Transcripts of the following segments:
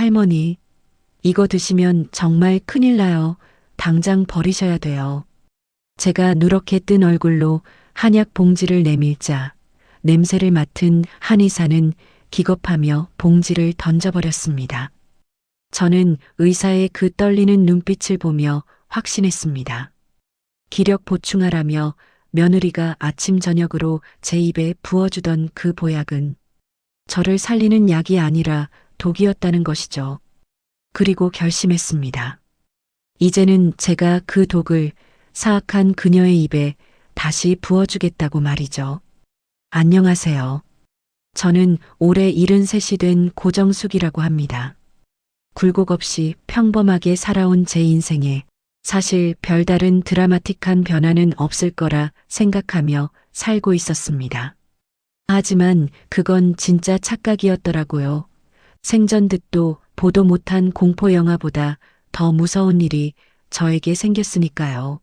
할머니, 이거 드시면 정말 큰일 나요. 당장 버리셔야 돼요. 제가 누렇게 뜬 얼굴로 한약 봉지를 내밀자 냄새를 맡은 한의사는 기겁하며 봉지를 던져버렸습니다. 저는 의사의 그 떨리는 눈빛을 보며 확신했습니다. 기력 보충하라며 며느리가 아침 저녁으로 제 입에 부어주던 그 보약은 저를 살리는 약이 아니라 독이었다는 것이죠. 그리고 결심했습니다. 이제는 제가 그 독을 사악한 그녀의 입에 다시 부어주겠다고 말이죠. 안녕하세요. 저는 올해 73이 된 고정숙이라고 합니다. 굴곡 없이 평범하게 살아온 제 인생에 사실 별다른 드라마틱한 변화는 없을 거라 생각하며 살고 있었습니다. 하지만 그건 진짜 착각이었더라고요. 생전 듣도 보도 못한 공포영화보다 더 무서운 일이 저에게 생겼으니까요.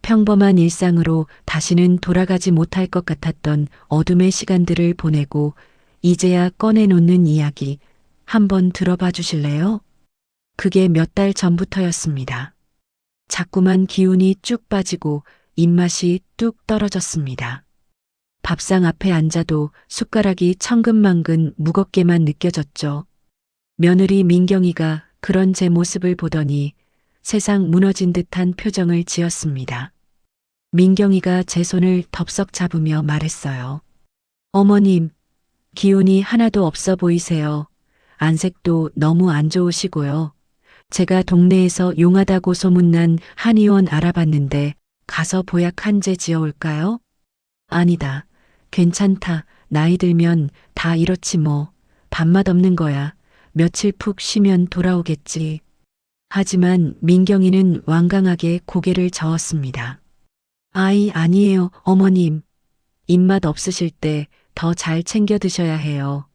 평범한 일상으로 다시는 돌아가지 못할 것 같았던 어둠의 시간들을 보내고 이제야 꺼내놓는 이야기 한번 들어봐 주실래요? 그게 몇 달 전부터였습니다. 자꾸만 기운이 쭉 빠지고 입맛이 뚝 떨어졌습니다. 밥상 앞에 앉아도 숟가락이 천근만근 무겁게만 느껴졌죠. 며느리 민경이가 그런 제 모습을 보더니 세상 무너진 듯한 표정을 지었습니다. 민경이가 제 손을 덥석 잡으며 말했어요. 어머님, 기운이 하나도 없어 보이세요. 안색도 너무 안 좋으시고요. 제가 동네에서 용하다고 소문난 한의원 알아봤는데 가서 보약 한 제 지어올까요? 아니다. 괜찮다. 나이 들면 다 이렇지 뭐. 밥맛 없는 거야. 며칠 푹 쉬면 돌아오겠지. 하지만 민경이는 완강하게 고개를 저었습니다. 아니에요, 어머님. 입맛 없으실 때 더 잘 챙겨 드셔야 해요.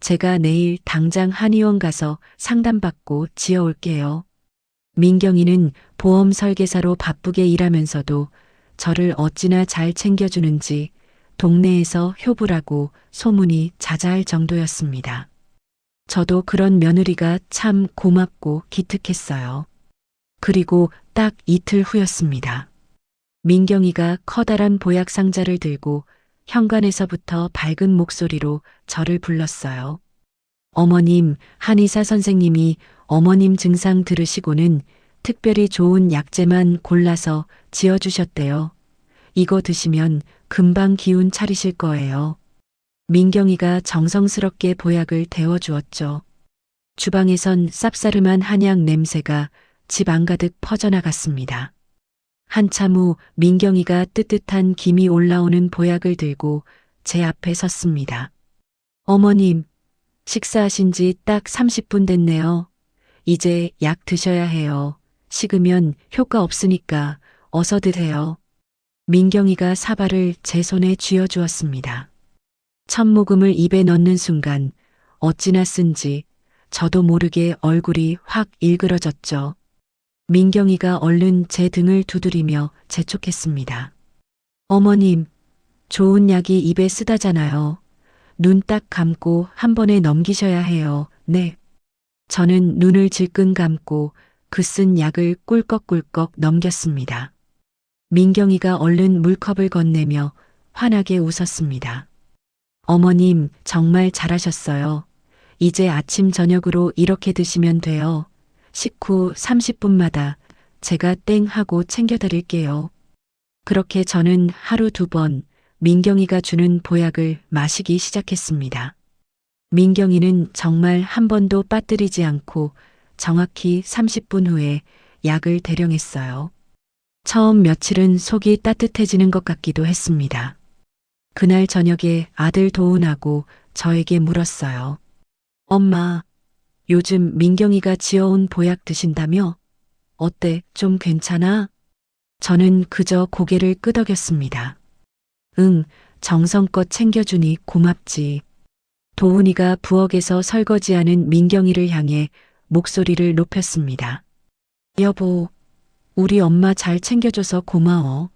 제가 내일 당장 한의원 가서 상담받고 지어올게요. 민경이는 보험 설계사로 바쁘게 일하면서도 저를 어찌나 잘 챙겨주는지 동네에서 효부라고 소문이 자자할 정도였습니다. 저도 그런 며느리가 참 고맙고 기특했어요. 그리고 딱 이틀 후였습니다. 민경이가 커다란 보약 상자를 들고 현관에서부터 밝은 목소리로 저를 불렀어요. 어머님, 한의사 선생님이 어머님 증상 들으시고는 특별히 좋은 약재만 골라서 지어주셨대요. 이거 드시면 금방 기운 차리실 거예요. 민경이가 정성스럽게 보약을 데워주었죠. 주방에선 쌉싸름한 한약 냄새가 집 안가득 퍼져나갔습니다. 한참 후 민경이가 뜨뜻한 김이 올라오는 보약을 들고 제 앞에 섰습니다. 어머님, 식사하신 지 딱 30분 됐네요. 이제 약 드셔야 해요. 식으면 효과 없으니까 어서 드세요. 민경이가 사발을 제 손에 쥐어주었습니다. 첫 모금을 입에 넣는 순간 어찌나 쓴지 저도 모르게 얼굴이 확 일그러졌죠. 민경이가 얼른 제 등을 두드리며 재촉했습니다. 어머님, 좋은 약이 입에 쓰다잖아요. 눈 딱 감고 한 번에 넘기셔야 해요. 네. 저는 눈을 질끈 감고 그 쓴 약을 꿀꺽꿀꺽 넘겼습니다. 민경이가 얼른 물컵을 건네며 환하게 웃었습니다. 어머님, 정말 잘하셨어요. 이제 아침 저녁으로 이렇게 드시면 돼요. 식후 30분마다 제가 땡 하고 챙겨드릴게요. 그렇게 저는 하루 2번 민경이가 주는 보약을 마시기 시작했습니다. 민경이는 정말 한 번도 빠뜨리지 않고 정확히 30분 후에 약을 대령했어요. 처음 며칠은 속이 따뜻해지는 것 같기도 했습니다. 그날 저녁에 아들 도훈하고 저에게 물었어요. 엄마, 요즘 민경이가 지어온 보약 드신다며? 어때? 좀 괜찮아? 저는 그저 고개를 끄덕였습니다. 응, 정성껏 챙겨주니 고맙지. 도훈이가 부엌에서 설거지하는 민경이를 향해 목소리를 높였습니다. 여보, 우리 엄마 잘 챙겨줘서 고마워.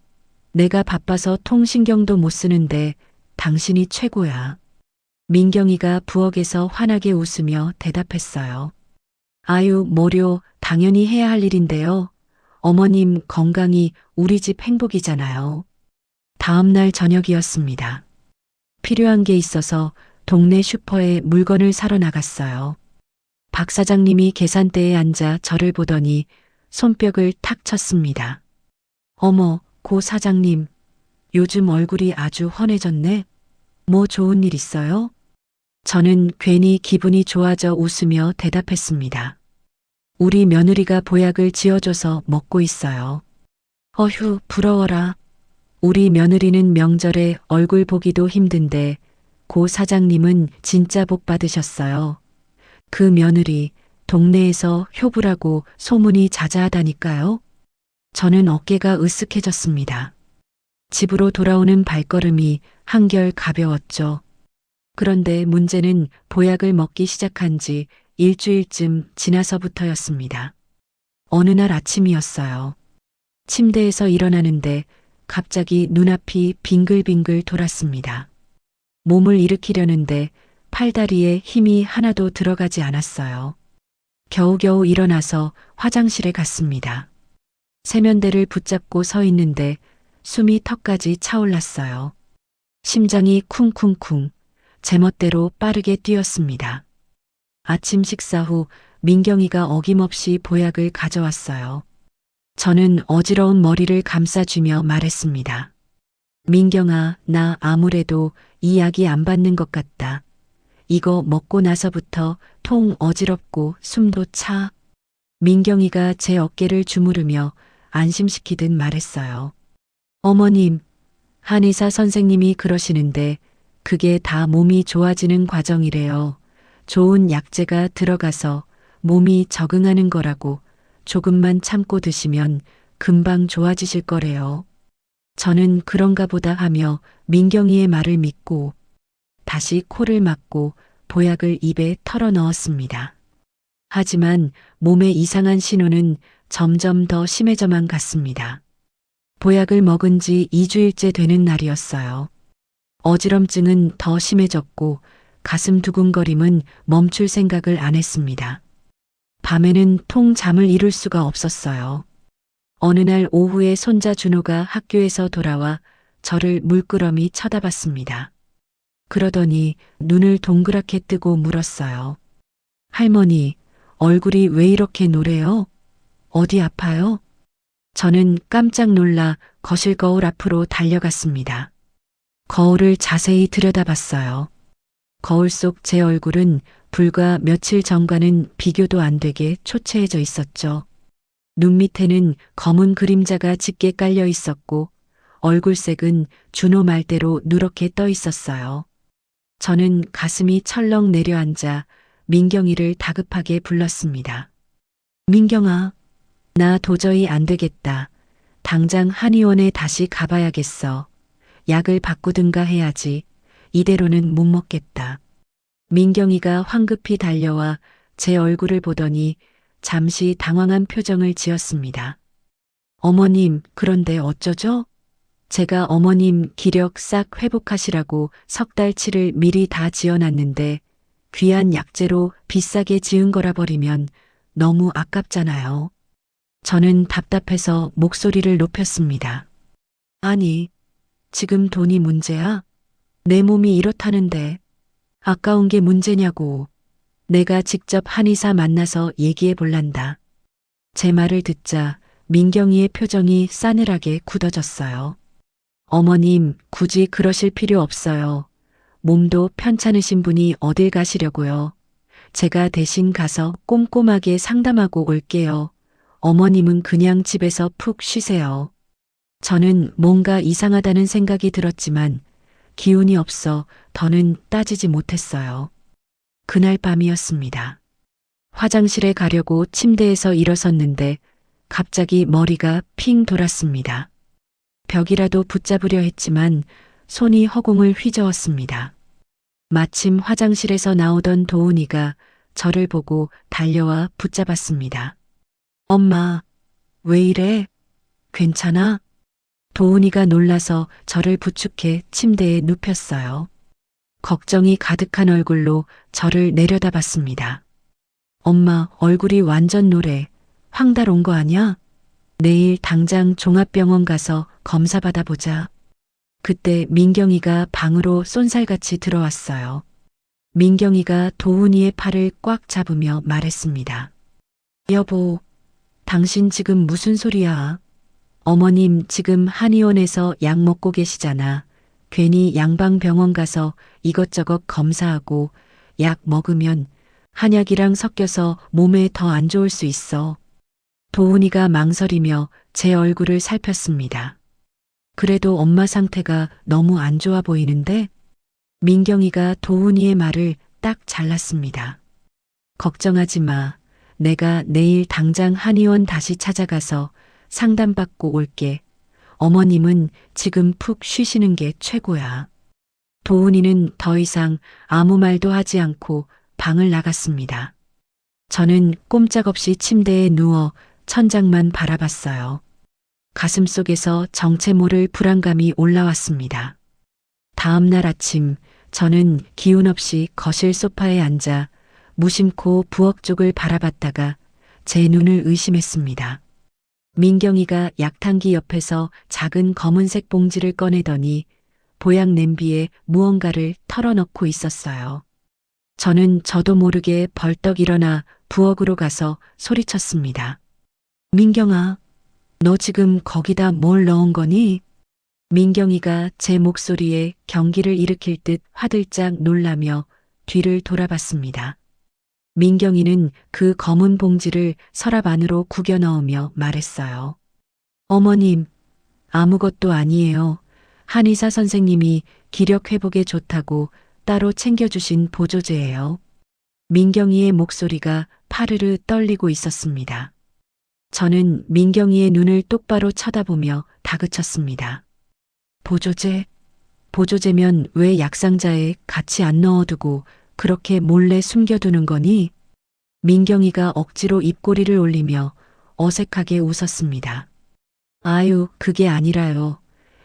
내가 바빠서 통신경도 못 쓰는데 당신이 최고야. 민경이가 부엌에서 환하게 웃으며 대답했어요. 아유, 뭐려, 당연히 해야 할 일인데요. 어머님 건강이 우리 집 행복이잖아요. 다음 날 저녁이었습니다. 필요한 게 있어서 동네 슈퍼에 물건을 사러 나갔어요. 박 사장님이 계산대에 앉아 저를 보더니 손뼉을 탁 쳤습니다. 어머, 고 사장님, 요즘 얼굴이 아주 환해졌네. 뭐 좋은 일 있어요? 저는 괜히 기분이 좋아져 웃으며 대답했습니다. 우리 며느리가 보약을 지어줘서 먹고 있어요. 어휴, 부러워라. 우리 며느리는 명절에 얼굴 보기도 힘든데 고 사장님은 진짜 복 받으셨어요. 그 며느리 동네에서 효부라고 소문이 자자하다니까요. 저는 어깨가 으쓱해졌습니다. 집으로 돌아오는 발걸음이 한결 가벼웠죠. 그런데 문제는 보약을 먹기 시작한 지 일주일쯤 지나서부터였습니다. 어느 날 아침이었어요. 침대에서 일어나는데 갑자기 눈앞이 빙글빙글 돌았습니다. 몸을 일으키려는데 팔다리에 힘이 하나도 들어가지 않았어요. 겨우겨우 일어나서 화장실에 갔습니다. 세면대를 붙잡고 서 있는데 숨이 턱까지 차올랐어요. 심장이 쿵쿵쿵 제멋대로 빠르게 뛰었습니다. 아침 식사 후 민경이가 어김없이 보약을 가져왔어요. 저는 어지러운 머리를 감싸주며 말했습니다. 민경아, 나 아무래도 이 약이 안 받는 것 같다. 이거 먹고 나서부터 통 어지럽고 숨도 차. 민경이가 제 어깨를 주무르며 안심시키듯 말했어요. 어머님, 한의사 선생님이 그러시는데 그게 다 몸이 좋아지는 과정이래요. 좋은 약재가 들어가서 몸이 적응하는 거라고 조금만 참고 드시면 금방 좋아지실 거래요. 저는 그런가 보다 하며 민경이의 말을 믿고 다시 코를 막고 보약을 입에 털어 넣었습니다. 하지만 몸의 이상한 신호는 점점 더 심해져만 갔습니다. 보약을 먹은 지 2주일째 되는 날이었어요. 어지럼증은 더 심해졌고 가슴 두근거림은 멈출 생각을 안 했습니다. 밤에는 통 잠을 이룰 수가 없었어요. 어느 날 오후에 손자 준호가 학교에서 돌아와 저를 물끄러미 쳐다봤습니다. 그러더니 눈을 동그랗게 뜨고 물었어요. 할머니, 얼굴이 왜 이렇게 노래요? 어디 아파요? 저는 깜짝 놀라 거실 거울 앞으로 달려갔습니다. 거울을 자세히 들여다봤어요. 거울 속 제 얼굴은 불과 며칠 전과는 비교도 안 되게 초췌해져 있었죠. 눈 밑에는 검은 그림자가 짙게 깔려 있었고 얼굴색은 준호 말대로 누렇게 떠 있었어요. 저는 가슴이 철렁 내려앉아 민경이를 다급하게 불렀습니다. 민경아, 나 도저히 안 되겠다. 당장 한의원에 다시 가봐야겠어. 약을 바꾸든가 해야지. 이대로는 못 먹겠다. 민경이가 황급히 달려와 제 얼굴을 보더니 잠시 당황한 표정을 지었습니다. 어머님, 그런데 어쩌죠? 제가 어머님 기력 싹 회복하시라고 석 달치를 미리 다 지어놨는데 귀한 약재로 비싸게 지은 거라 버리면 너무 아깝잖아요. 저는 답답해서 목소리를 높였습니다. 아니, 지금 돈이 문제야? 내 몸이 이렇다는데 아까운 게 문제냐고. 내가 직접 한의사 만나서 얘기해 볼란다. 제 말을 듣자 민경이의 표정이 싸늘하게 굳어졌어요. 어머님, 굳이 그러실 필요 없어요. 몸도 편찮으신 분이 어딜 가시려고요. 제가 대신 가서 꼼꼼하게 상담하고 올게요. 어머님은 그냥 집에서 푹 쉬세요. 저는 뭔가 이상하다는 생각이 들었지만 기운이 없어 더는 따지지 못했어요. 그날 밤이었습니다. 화장실에 가려고 침대에서 일어섰는데 갑자기 머리가 핑 돌았습니다. 벽이라도 붙잡으려 했지만 손이 허공을 휘저었습니다. 마침 화장실에서 나오던 도훈이가 저를 보고 달려와 붙잡았습니다. 엄마, 왜 이래? 괜찮아? 도훈이가 놀라서 저를 부축해 침대에 눕혔어요. 걱정이 가득한 얼굴로 저를 내려다봤습니다. 엄마, 얼굴이 완전 노래. 황달 온 거 아냐? 내일 당장 종합병원 가서 검사 받아보자. 그때 민경이가 방으로 쏜살같이 들어왔어요. 민경이가 도훈이의 팔을 꽉 잡으며 말했습니다. 여보, 당신 지금 무슨 소리야? 어머님 지금 한의원에서 약 먹고 계시잖아. 괜히 양방병원 가서 이것저것 검사하고 약 먹으면 한약이랑 섞여서 몸에 더 안 좋을 수 있어. 도훈이가 망설이며 제 얼굴을 살폈습니다. 그래도 엄마 상태가 너무 안 좋아 보이는데? 민경이가 도훈이의 말을 딱 잘랐습니다. 걱정하지 마. 내가 내일 당장 한의원 다시 찾아가서 상담받고 올게. 어머님은 지금 푹 쉬시는 게 최고야. 도훈이는 더 이상 아무 말도 하지 않고 방을 나갔습니다. 저는 꼼짝없이 침대에 누워 천장만 바라봤어요. 가슴속에서 정체 모를 불안감이 올라왔습니다. 다음 날 아침 저는 기운 없이 거실 소파에 앉아 무심코 부엌 쪽을 바라봤다가 제 눈을 의심했습니다. 민경이가 약탕기 옆에서 작은 검은색 봉지를 꺼내더니 보약 냄비에 무언가를 털어넣고 있었어요. 저는 저도 모르게 벌떡 일어나 부엌으로 가서 소리쳤습니다. 민경아, 너 지금 거기다 뭘 넣은 거니? 민경이가 제 목소리에 경기를 일으킬 듯 화들짝 놀라며 뒤를 돌아봤습니다. 민경이는 그 검은 봉지를 서랍 안으로 구겨 넣으며 말했어요. 어머님, 아무것도 아니에요. 한의사 선생님이 기력 회복에 좋다고 따로 챙겨주신 보조제예요. 민경이의 목소리가 파르르 떨리고 있었습니다. 저는 민경이의 눈을 똑바로 쳐다보며 다그쳤습니다. 보조제? 보조제면 왜 약상자에 같이 안 넣어두고 그렇게 몰래 숨겨두는 거니? 민경이가 억지로 입꼬리를 올리며 어색하게 웃었습니다. 아유, 그게 아니라요.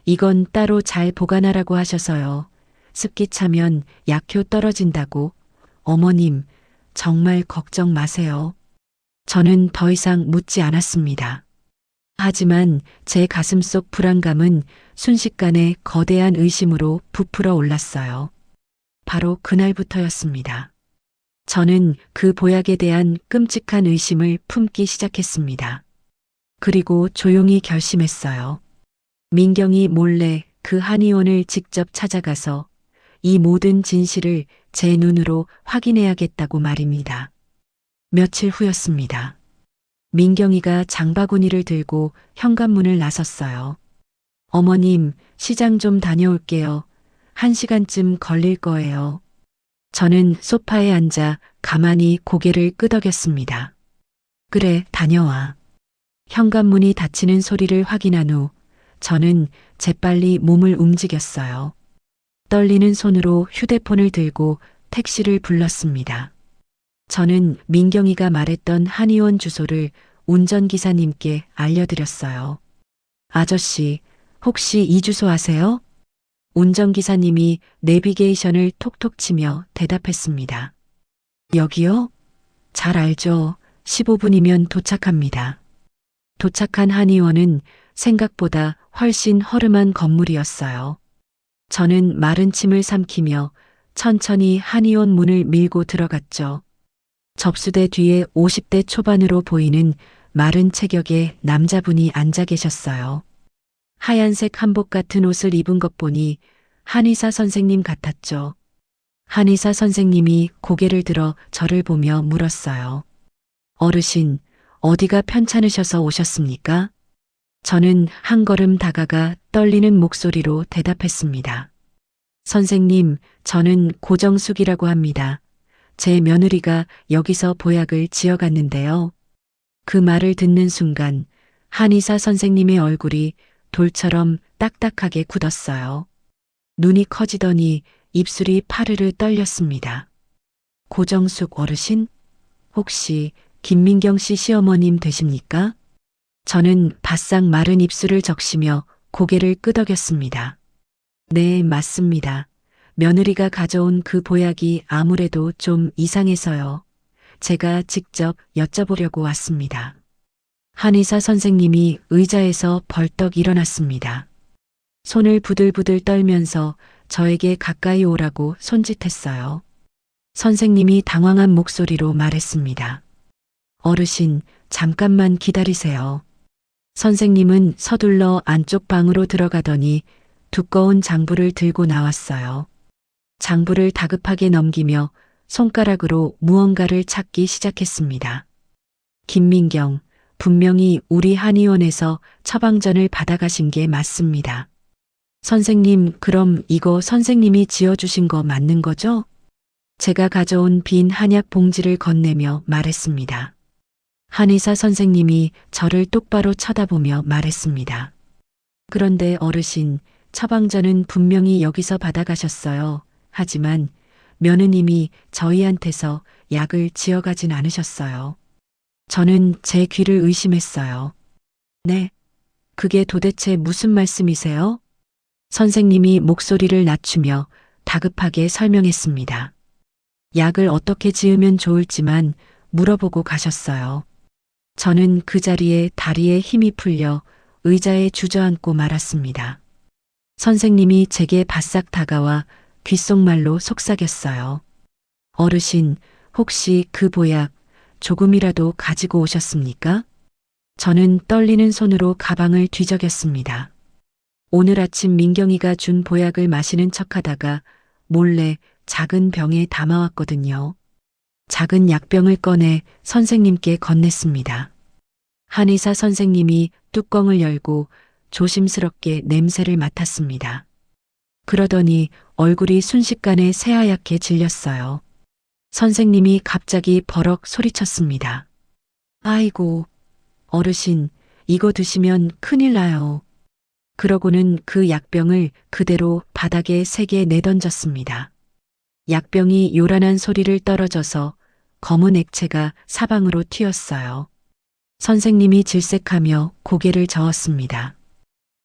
이건 따로 잘 보관하라고 하셔서요. 습기 차면 약효 떨어진다고. 어머님, 정말 걱정 마세요. 저는 더 이상 묻지 않았습니다. 하지만 제 가슴속 불안감은 순식간에 거대한 의심으로 부풀어 올랐어요. 바로 그날부터였습니다. 저는 그 보약에 대한 끔찍한 의심을 품기 시작했습니다. 그리고 조용히 결심했어요. 민경이 몰래 그 한의원을 직접 찾아가서 이 모든 진실을 제 눈으로 확인해야겠다고 말입니다. 며칠 후였습니다. 민경이가 장바구니를 들고 현관문을 나섰어요. 어머님, 시장 좀 다녀올게요. 1시간쯤 걸릴 거예요. 저는 소파에 앉아 가만히 고개를 끄덕였습니다. 그래, 다녀와. 현관문이 닫히는 소리를 확인한 후 저는 재빨리 몸을 움직였어요. 떨리는 손으로 휴대폰을 들고 택시를 불렀습니다. 저는 민경이가 말했던 한의원 주소를 운전기사님께 알려드렸어요. 아저씨, 혹시 이 주소 아세요? 운전기사님이 내비게이션을 톡톡 치며 대답했습니다. 여기요? 잘 알죠. 15분이면 도착합니다. 도착한 한의원은 생각보다 훨씬 허름한 건물이었어요. 저는 마른 침을 삼키며 천천히 한의원 문을 밀고 들어갔죠. 접수대 뒤에 50대 초반으로 보이는 마른 체격의 남자분이 앉아 계셨어요. 하얀색 한복 같은 옷을 입은 것 보니 한의사 선생님 같았죠. 한의사 선생님이 고개를 들어 저를 보며 물었어요. 어르신, 어디가 편찮으셔서 오셨습니까? 저는 한 걸음 다가가 떨리는 목소리로 대답했습니다. 선생님, 저는 고정숙이라고 합니다. 제 며느리가 여기서 보약을 지어갔는데요. 그 말을 듣는 순간 한의사 선생님의 얼굴이 돌처럼 딱딱하게 굳었어요. 눈이 커지더니 입술이 파르르 떨렸습니다. 고정숙 어르신? 혹시 김민경 씨 시어머님 되십니까? 저는 바싹 마른 입술을 적시며 고개를 끄덕였습니다. 네, 맞습니다. 며느리가 가져온 그 보약이 아무래도 좀 이상해서요. 제가 직접 여쭤보려고 왔습니다. 한의사 선생님이 의자에서 벌떡 일어났습니다. 손을 부들부들 떨면서 저에게 가까이 오라고 손짓했어요. 선생님이 당황한 목소리로 말했습니다. 어르신, 잠깐만 기다리세요. 선생님은 서둘러 안쪽 방으로 들어가더니 두꺼운 장부를 들고 나왔어요. 장부를 다급하게 넘기며 손가락으로 무언가를 찾기 시작했습니다. 김민경, 분명히 우리 한의원에서 처방전을 받아가신 게 맞습니다. 선생님, 그럼 이거 선생님이 지어주신 거 맞는 거죠? 제가 가져온 빈 한약 봉지를 건네며 말했습니다. 한의사 선생님이 저를 똑바로 쳐다보며 말했습니다. 그런데 어르신, 처방전은 분명히 여기서 받아가셨어요. 하지만 며느님이 저희한테서 약을 지어가진 않으셨어요. 저는 제 귀를 의심했어요. 네? 그게 도대체 무슨 말씀이세요? 선생님이 목소리를 낮추며 다급하게 설명했습니다. 약을 어떻게 지으면 좋을지만 물어보고 가셨어요. 저는 그 자리에 다리에 힘이 풀려 의자에 주저앉고 말았습니다. 선생님이 제게 바싹 다가와 귓속말로 속삭였어요. 어르신, 혹시 그 보약 조금이라도 가지고 오셨습니까? 저는 떨리는 손으로 가방을 뒤적였습니다. 오늘 아침 민경이가 준 보약을 마시는 척하다가 몰래 작은 병에 담아왔거든요. 작은 약병을 꺼내 선생님께 건넸습니다. 한의사 선생님이 뚜껑을 열고 조심스럽게 냄새를 맡았습니다. 그러더니 얼굴이 순식간에 새하얗게 질렸어요. 선생님이 갑자기 버럭 소리쳤습니다. 아이고, 어르신, 이거 드시면 큰일 나요. 그러고는 그 약병을 그대로 바닥에 세게 내던졌습니다. 약병이 요란한 소리를 떨어져서 검은 액체가 사방으로 튀었어요. 선생님이 질색하며 고개를 저었습니다.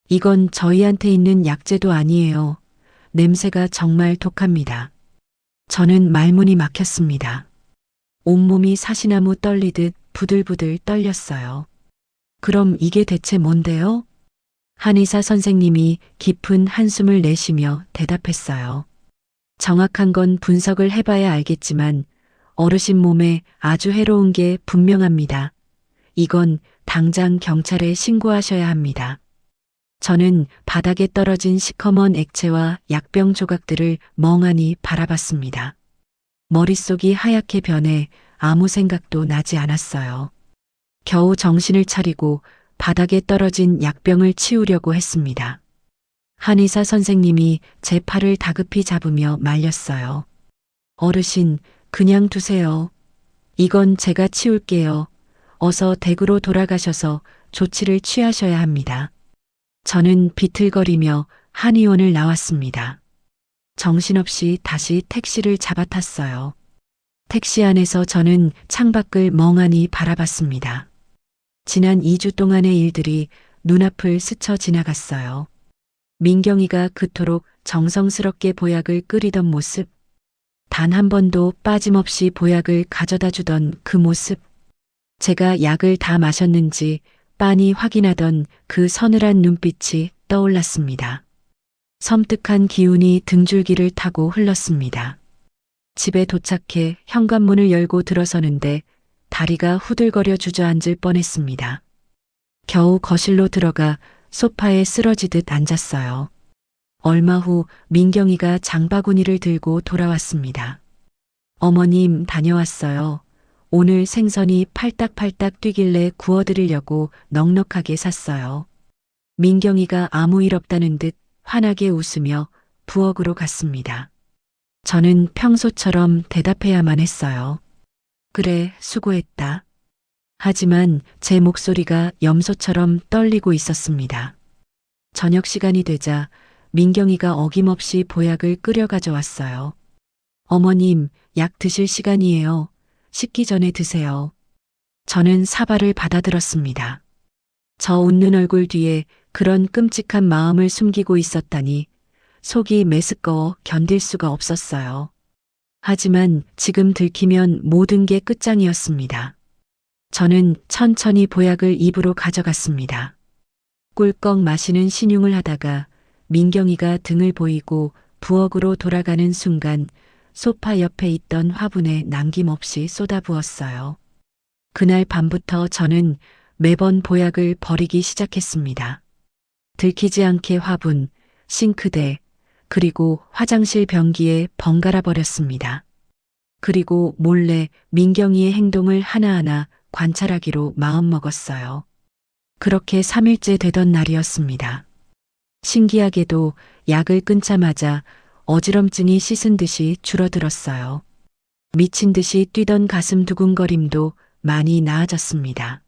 이건 저희한테 있는 약재도 아니에요. 냄새가 정말 독합니다. 저는 말문이 막혔습니다. 온몸이 사시나무 떨리듯 부들부들 떨렸어요. 그럼 이게 대체 뭔데요? 한의사 선생님이 깊은 한숨을 내쉬며 대답했어요. 정확한 건 분석을 해봐야 알겠지만 어르신 몸에 아주 해로운 게 분명합니다. 이건 당장 경찰에 신고하셔야 합니다. 저는 바닥에 떨어진 시커먼 액체와 약병 조각들을 멍하니 바라봤습니다. 머릿속이 하얗게 변해 아무 생각도 나지 않았어요. 겨우 정신을 차리고 바닥에 떨어진 약병을 치우려고 했습니다. 한의사 선생님이 제 팔을 다급히 잡으며 말렸어요. 어르신, 그냥 두세요. 이건 제가 치울게요. 어서 댁으로 돌아가셔서 조치를 취하셔야 합니다. 저는 비틀거리며 한의원을 나왔습니다. 정신없이 다시 택시를 잡아탔어요. 택시 안에서 저는 창밖을 멍하니 바라봤습니다. 지난 2주 동안의 일들이 눈앞을 스쳐 지나갔어요. 민경이가 그토록 정성스럽게 보약을 끓이던 모습, 단 한 번도 빠짐없이 보약을 가져다 주던 그 모습, 제가 약을 다 마셨는지 빤히 확인하던 그 서늘한 눈빛이 떠올랐습니다. 섬뜩한 기운이 등줄기를 타고 흘렀습니다. 집에 도착해 현관문을 열고 들어서는데 다리가 후들거려 주저앉을 뻔했습니다. 겨우 거실로 들어가 소파에 쓰러지듯 앉았어요. 얼마 후 민경이가 장바구니를 들고 돌아왔습니다. 어머님, 다녀왔어요. 오늘 생선이 팔딱팔딱 뛰길래 구워드리려고 넉넉하게 샀어요. 민경이가 아무 일 없다는 듯 환하게 웃으며 부엌으로 갔습니다. 저는 평소처럼 대답해야만 했어요. 그래, 수고했다. 하지만 제 목소리가 염소처럼 떨리고 있었습니다. 저녁 시간이 되자 민경이가 어김없이 보약을 끓여 가져왔어요. 어머님, 약 드실 시간이에요. 식기 전에 드세요. 저는 사발을 받아들었습니다. 저 웃는 얼굴 뒤에 그런 끔찍한 마음을 숨기고 있었다니 속이 메스꺼워 견딜 수가 없었어요. 하지만 지금 들키면 모든 게 끝장이었습니다. 저는 천천히 보약을 입으로 가져갔습니다. 꿀꺽 마시는 신용을 하다가 민경이가 등을 보이고 부엌으로 돌아가는 순간 소파 옆에 있던 화분에 남김없이 쏟아부었어요. 그날 밤부터 저는 매번 보약을 버리기 시작했습니다. 들키지 않게 화분, 싱크대, 그리고 화장실 변기에 번갈아 버렸습니다. 그리고 몰래 민경이의 행동을 하나하나 관찰하기로 마음먹었어요. 그렇게 3일째 되던 날이었습니다. 신기하게도 약을 끊자마자 어지럼증이 씻은 듯이 줄어들었어요. 미친 듯이 뛰던 가슴 두근거림도 많이 나아졌습니다.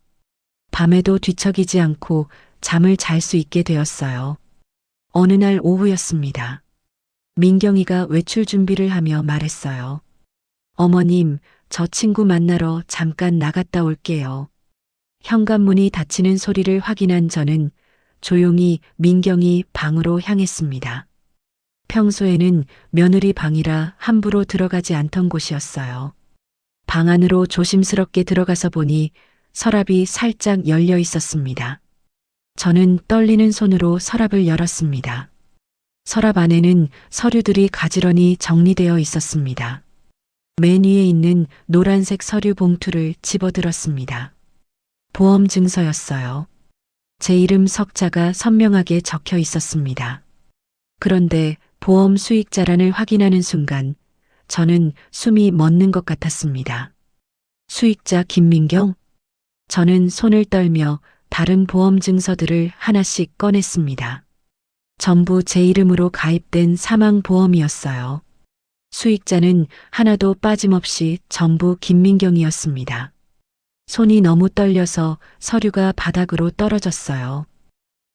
밤에도 뒤척이지 않고 잠을 잘 수 있게 되었어요. 어느 날 오후였습니다. 민경이가 외출 준비를 하며 말했어요. 어머님, 저 친구 만나러 잠깐 나갔다 올게요. 현관문이 닫히는 소리를 확인한 저는 조용히 민경이 방으로 향했습니다. 평소에는 며느리 방이라 함부로 들어가지 않던 곳이었어요. 방 안으로 조심스럽게 들어가서 보니 서랍이 살짝 열려 있었습니다. 저는 떨리는 손으로 서랍을 열었습니다. 서랍 안에는 서류들이 가지런히 정리되어 있었습니다. 맨 위에 있는 노란색 서류 봉투를 집어들었습니다. 보험 증서였어요. 제 이름 석자가 선명하게 적혀 있었습니다. 그런데 보험 수익자란을 확인하는 순간 저는 숨이 멎는 것 같았습니다. 수익자 김민경? 저는 손을 떨며 다른 보험 증서들을 하나씩 꺼냈습니다. 전부 제 이름으로 가입된 사망보험이었어요. 수익자는 하나도 빠짐없이 전부 김민경이었습니다. 손이 너무 떨려서 서류가 바닥으로 떨어졌어요.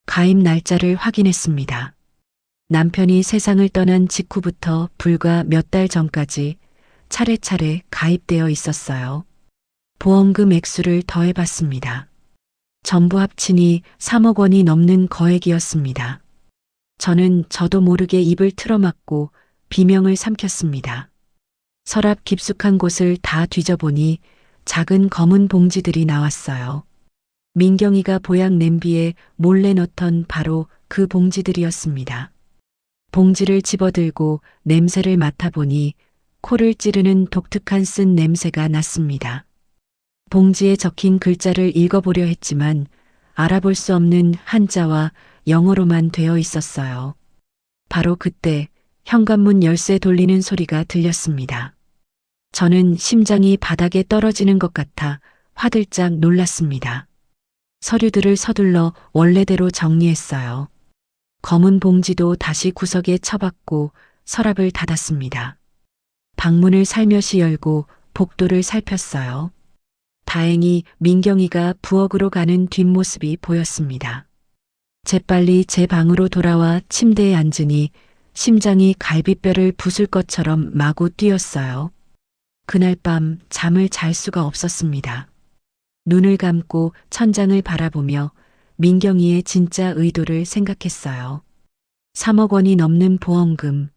가입 날짜를 확인했습니다. 남편이 세상을 떠난 직후부터 불과 몇 달 전까지 차례차례 가입되어 있었어요. 보험금 액수를 더해봤습니다. 전부 합치니 3억 원이 넘는 거액이었습니다. 저는 저도 모르게 입을 틀어막고 비명을 삼켰습니다. 서랍 깊숙한 곳을 다 뒤져보니 작은 검은 봉지들이 나왔어요. 민경이가 보약 냄비에 몰래 넣던 바로 그 봉지들이었습니다. 봉지를 집어들고 냄새를 맡아보니 코를 찌르는 독특한 쓴 냄새가 났습니다. 봉지에 적힌 글자를 읽어보려 했지만 알아볼 수 없는 한자와 영어로만 되어 있었어요. 바로 그때 현관문 열쇠 돌리는 소리가 들렸습니다. 저는 심장이 바닥에 떨어지는 것 같아 화들짝 놀랐습니다. 서류들을 서둘러 원래대로 정리했어요. 검은 봉지도 다시 구석에 처박고 서랍을 닫았습니다. 방문을 살며시 열고 복도를 살폈어요. 다행히 민경이가 부엌으로 가는 뒷모습이 보였습니다. 재빨리 제 방으로 돌아와 침대에 앉으니 심장이 갈비뼈를 부술 것처럼 마구 뛰었어요. 그날 밤 잠을 잘 수가 없었습니다. 눈을 감고 천장을 바라보며 민경이의 진짜 의도를 생각했어요. 3억 원이 넘는 보험금,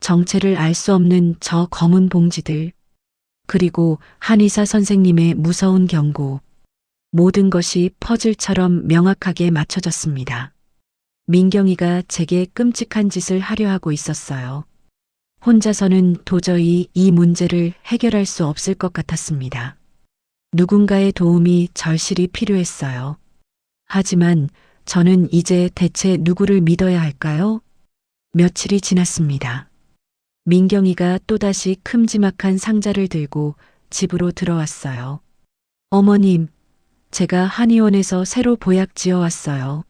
정체를 알 수 없는 저 검은 봉지들, 그리고 한의사 선생님의 무서운 경고. 모든 것이 퍼즐처럼 명확하게 맞춰졌습니다. 민경이가 제게 끔찍한 짓을 하려 하고 있었어요. 혼자서는 도저히 이 문제를 해결할 수 없을 것 같았습니다. 누군가의 도움이 절실히 필요했어요. 하지만 저는 이제 대체 누구를 믿어야 할까요? 며칠이 지났습니다. 민경이가 또다시 큼지막한 상자를 들고 집으로 들어왔어요. 어머님, 제가 한의원에서 새로 보약 지어왔어요.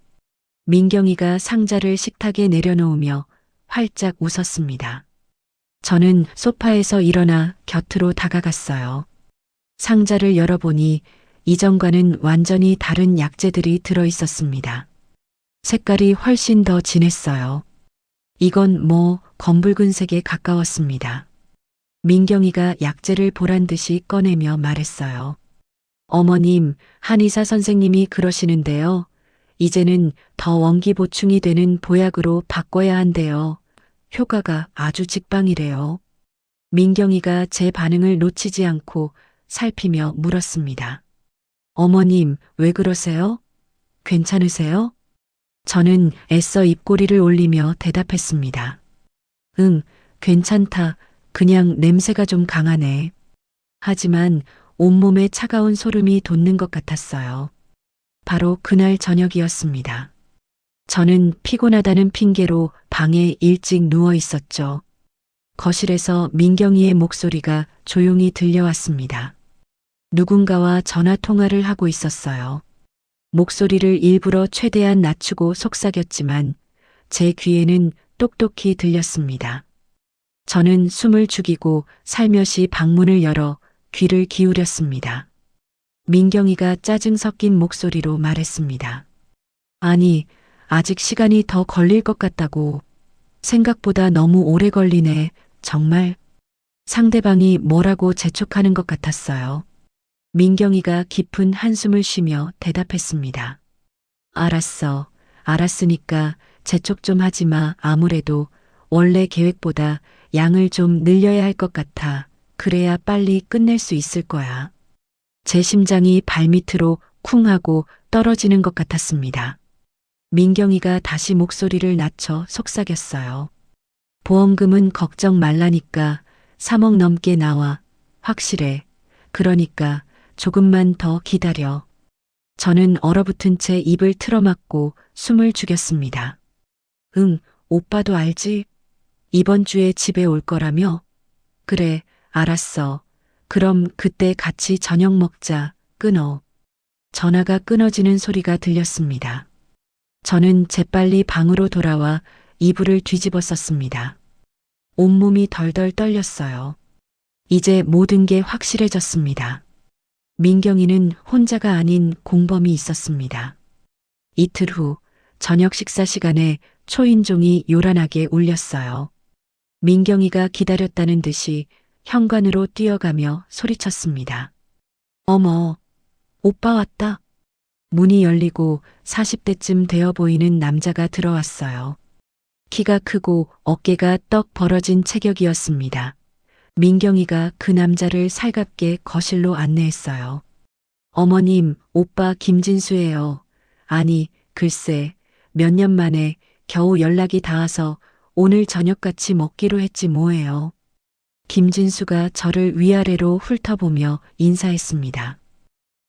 민경이가 상자를 식탁에 내려놓으며 활짝 웃었습니다. 저는 소파에서 일어나 곁으로 다가갔어요. 상자를 열어보니 이전과는 완전히 다른 약재들이 들어있었습니다. 색깔이 훨씬 더 진했어요. 이건 검붉은색에 가까웠습니다. 민경이가 약재를 보란 듯이 꺼내며 말했어요. 어머님, 한의사 선생님이 그러시는데요. 이제는 더 원기 보충이 되는 보약으로 바꿔야 한대요. 효과가 아주 직방이래요. 민경이가 제 반응을 놓치지 않고 살피며 물었습니다. 어머님, 왜 그러세요? 괜찮으세요? 저는 애써 입꼬리를 올리며 대답했습니다. 응, 괜찮다. 그냥 냄새가 좀 강하네. 하지만 온몸에 차가운 소름이 돋는 것 같았어요. 바로 그날 저녁이었습니다. 저는 피곤하다는 핑계로 방에 일찍 누워 있었죠. 거실에서 민경이의 목소리가 조용히 들려왔습니다. 누군가와 전화 통화를 하고 있었어요. 목소리를 일부러 최대한 낮추고 속삭였지만 제 귀에는 똑똑히 들렸습니다. 저는 숨을 죽이고 살며시 방문을 열어 귀를 기울였습니다. 민경이가 짜증 섞인 목소리로 말했습니다. 아니, 아직 시간이 더 걸릴 것 같다고. 생각보다 너무 오래 걸리네. 정말. 상대방이 뭐라고 재촉하는 것 같았어요. 민경이가 깊은 한숨을 쉬며 대답했습니다. 알았어. 알았으니까 재촉 좀 하지 마. 아무래도 원래 계획보다 양을 좀 늘려야 할 것 같아. 그래야 빨리 끝낼 수 있을 거야. 제 심장이 발밑으로 쿵 하고 떨어지는 것 같았습니다. 민경이가 다시 목소리를 낮춰 속삭였어요. 보험금은 걱정 말라니까 3억 넘게 나와. 확실해. 그러니까 조금만 더 기다려. 저는 얼어붙은 채 입을 틀어막고 숨을 죽였습니다. 응, 오빠도 알지? 이번 주에 집에 올 거라며? 그래, 알았어. 그럼 그때 같이 저녁 먹자. 끊어. 전화가 끊어지는 소리가 들렸습니다. 저는 재빨리 방으로 돌아와 이불을 뒤집어 썼습니다. 온몸이 덜덜 떨렸어요. 이제 모든 게 확실해졌습니다. 민경이는 혼자가 아닌 공범이 있었습니다. 이틀 후 저녁 식사 시간에 초인종이 요란하게 울렸어요. 민경이가 기다렸다는 듯이 현관으로 뛰어가며 소리쳤습니다. 어머, 오빠 왔다. 문이 열리고 40대쯤 되어 보이는 남자가 들어왔어요. 키가 크고 어깨가 떡 벌어진 체격이었습니다. 민경이가 그 남자를 살갑게 거실로 안내했어요. 어머님, 오빠 김진수예요. 아니, 글쎄, 몇 년 만에 겨우 연락이 닿아서 오늘 저녁 같이 먹기로 했지 뭐예요. 김진수가 저를 위아래로 훑어보며 인사했습니다.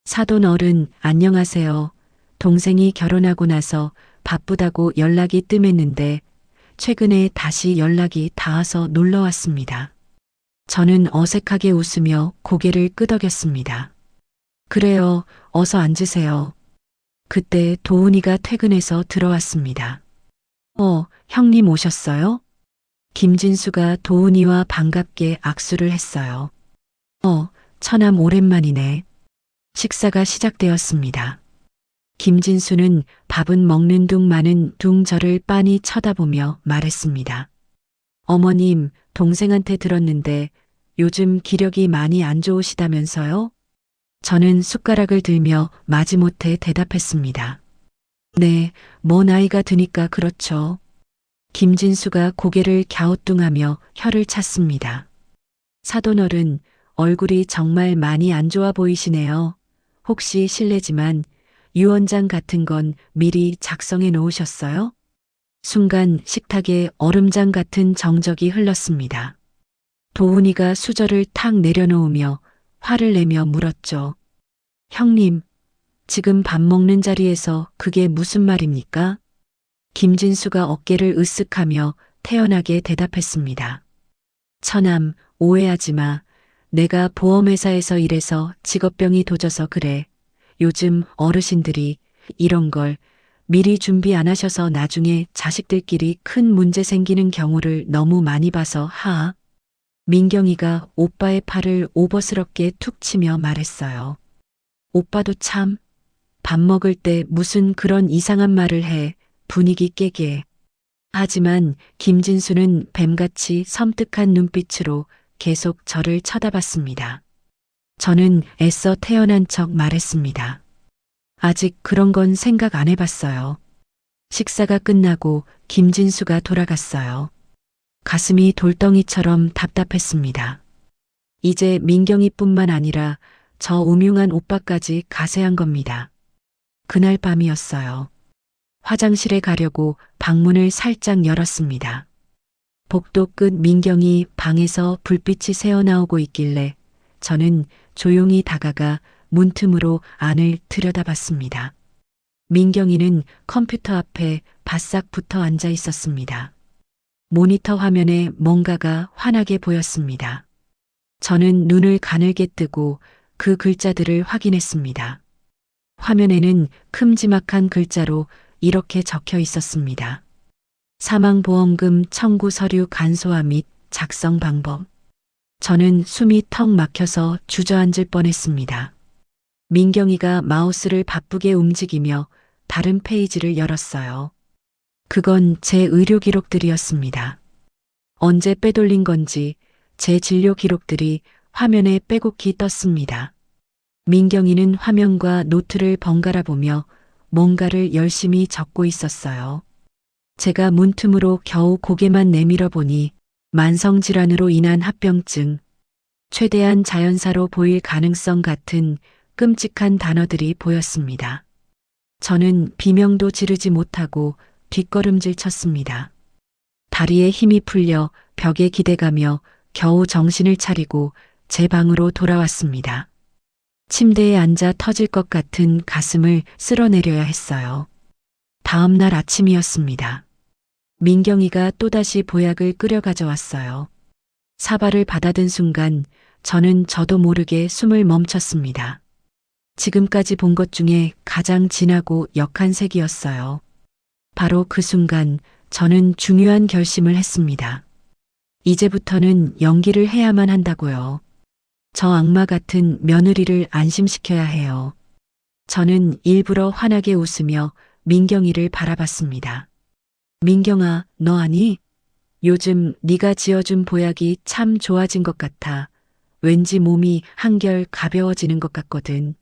사돈 어른, 안녕하세요. 동생이 결혼하고 나서 바쁘다고 연락이 뜸했는데 최근에 다시 연락이 닿아서 놀러 왔습니다. 저는 어색하게 웃으며 고개를 끄덕였습니다. 그래요, 어서 앉으세요. 그때 도훈이가 퇴근해서 들어왔습니다. 형님 오셨어요? 김진수가 도훈이와 반갑게 악수를 했어요. 처남 오랜만이네. 식사가 시작되었습니다. 김진수는 밥은 먹는 둥 마는 둥 저를 빤히 쳐다보며 말했습니다. 어머님, 동생한테 들었는데 요즘 기력이 많이 안 좋으시다면서요? 저는 숟가락을 들며 마지못해 대답했습니다. 네, 뭐 나이가 드니까 그렇죠. 김진수가 고개를 갸우뚱하며 혀를 찼습니다. 사돈어른, 얼굴이 정말 많이 안 좋아 보이시네요. 혹시 실례지만 유언장 같은 건 미리 작성해 놓으셨어요? 순간 식탁에 얼음장 같은 정적이 흘렀습니다. 도훈이가 수저를 탁 내려놓으며 화를 내며 물었죠. 형님, 지금 밥 먹는 자리에서 그게 무슨 말입니까? 김진수가 어깨를 으쓱하며 태연하게 대답했습니다. 처남, 오해하지 마. 내가 보험회사에서 일해서 직업병이 도져서 그래. 요즘 어르신들이 이런 걸 미리 준비 안 하셔서 나중에 자식들끼리 큰 문제 생기는 경우를 너무 많이 봐서 하. 민경이가 오빠의 팔을 오버스럽게 툭 치며 말했어요. 오빠도 참, 밥 먹을 때 무슨 그런 이상한 말을 해. 분위기 깨게. 하지만 김진수는 뱀같이 섬뜩한 눈빛으로 계속 저를 쳐다봤습니다. 저는 애써 태연한 척 말했습니다. 아직 그런 건 생각 안 해봤어요. 식사가 끝나고 김진수가 돌아갔어요. 가슴이 돌덩이처럼 답답했습니다. 이제 민경이뿐만 아니라 저 음흉한 오빠까지 가세한 겁니다. 그날 밤이었어요. 화장실에 가려고 방문을 살짝 열었습니다. 복도 끝 민경이 방에서 불빛이 새어나오고 있길래 저는 조용히 다가가 문틈으로 안을 들여다봤습니다. 민경이는 컴퓨터 앞에 바싹 붙어 앉아 있었습니다. 모니터 화면에 뭔가가 환하게 보였습니다. 저는 눈을 가늘게 뜨고 그 글자들을 확인했습니다. 화면에는 큼지막한 글자로 이렇게 적혀 있었습니다. 사망보험금 청구 서류 간소화 및 작성 방법. 저는 숨이 턱 막혀서 주저앉을 뻔했습니다. 민경이가 마우스를 바쁘게 움직이며 다른 페이지를 열었어요. 그건 제 의료 기록들이었습니다. 언제 빼돌린 건지 제 진료 기록들이 화면에 빼곡히 떴습니다. 민경이는 화면과 노트를 번갈아 보며 뭔가를 열심히 적고 있었어요. 제가 문틈으로 겨우 고개만 내밀어 보니 만성질환으로 인한 합병증, 최대한 자연사로 보일 가능성 같은 끔찍한 단어들이 보였습니다. 저는 비명도 지르지 못하고 뒷걸음질 쳤습니다. 다리에 힘이 풀려 벽에 기대가며 겨우 정신을 차리고 제 방으로 돌아왔습니다. 침대에 앉아 터질 것 같은 가슴을 쓸어내려야 했어요. 다음 날 아침이었습니다. 민경이가 또다시 보약을 끓여 가져왔어요. 사발을 받아든 순간 저도 모르게 숨을 멈췄습니다. 지금까지 본 것 중에 가장 진하고 역한 색이었어요. 바로 그 순간 저는 중요한 결심을 했습니다. 이제부터는 연기를 해야만 한다고요. 저 악마 같은 며느리를 안심시켜야 해요. 저는 일부러 환하게 웃으며 민경이를 바라봤습니다. 민경아, 너 아니? 요즘 네가 지어준 보약이 참 좋아진 것 같아. 왠지 몸이 한결 가벼워지는 것 같거든.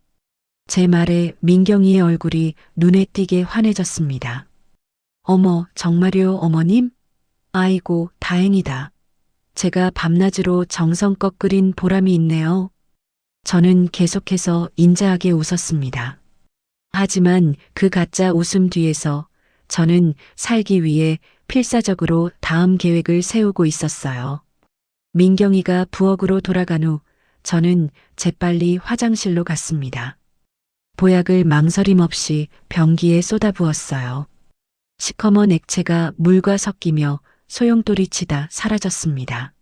제 말에 민경이의 얼굴이 눈에 띄게 환해졌습니다. 어머, 정말요, 어머님? 아이고, 다행이다. 제가 밤낮으로 정성껏 끓인 보람이 있네요. 저는 계속해서 인자하게 웃었습니다. 하지만 그 가짜 웃음 뒤에서 저는 살기 위해 필사적으로 다음 계획을 세우고 있었어요. 민경이가 부엌으로 돌아간 후 저는 재빨리 화장실로 갔습니다. 보약을 망설임 없이 변기에 쏟아부었어요. 시커먼 액체가 물과 섞이며 소용돌이치다 사라졌습니다.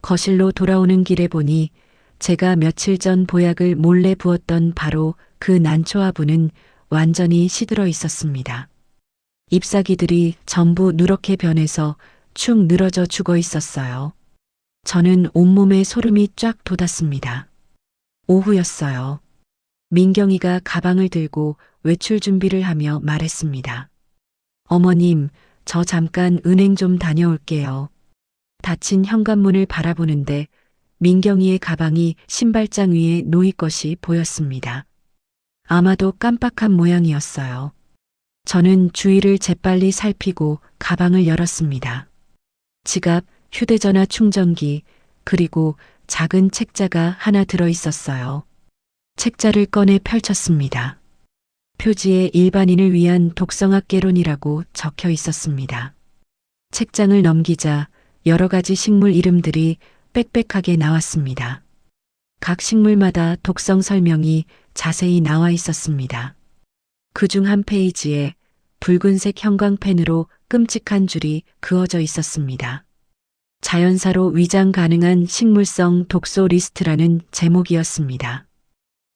거실로 돌아오는 길에 보니 제가 며칠 전 보약을 몰래 부었던 바로 그 난초화분은 완전히 시들어 있었습니다. 잎사귀들이 전부 누렇게 변해서 축 늘어져 죽어 있었어요. 저는 온몸에 소름이 쫙 돋았습니다. 오후였어요. 민경이가 가방을 들고 외출 준비를 하며 말했습니다. 어머님, 저 잠깐 은행 좀 다녀올게요. 닫힌 현관문을 바라보는데 민경이의 가방이 신발장 위에 놓일 것이 보였습니다. 아마도 깜빡한 모양이었어요. 저는 주위를 재빨리 살피고 가방을 열었습니다. 지갑, 휴대전화 충전기, 그리고 작은 책자가 하나 들어 있었어요. 책자를 꺼내 펼쳤습니다. 표지에 일반인을 위한 독성학개론이라고 적혀 있었습니다. 책장을 넘기자 여러 가지 식물 이름들이 빽빽하게 나왔습니다. 각 식물마다 독성 설명이 자세히 나와 있었습니다. 그중 한 페이지에 붉은색 형광펜으로 끔찍한 줄이 그어져 있었습니다. 자연사로 위장 가능한 식물성 독소 리스트라는 제목이었습니다.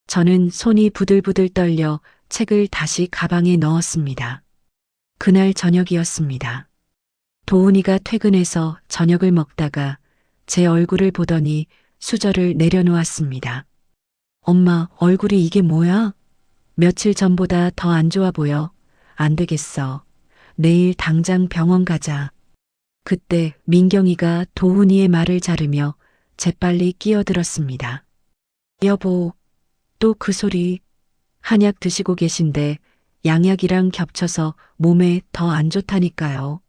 저는 손이 부들부들 떨려 책을 다시 가방에 넣었습니다. 그날 저녁이었습니다. 도훈이가 퇴근해서 저녁을 먹다가 제 얼굴을 보더니 수저를 내려놓았습니다. 엄마, 얼굴이 이게 뭐야? 며칠 전보다 더 안 좋아 보여. 안 되겠어. 내일 당장 병원 가자. 그때 민경이가 도훈이의 말을 자르며 재빨리 끼어들었습니다. 여보, 또 그 소리. 한약 드시고 계신데 양약이랑 겹쳐서 몸에 더 안 좋다니까요.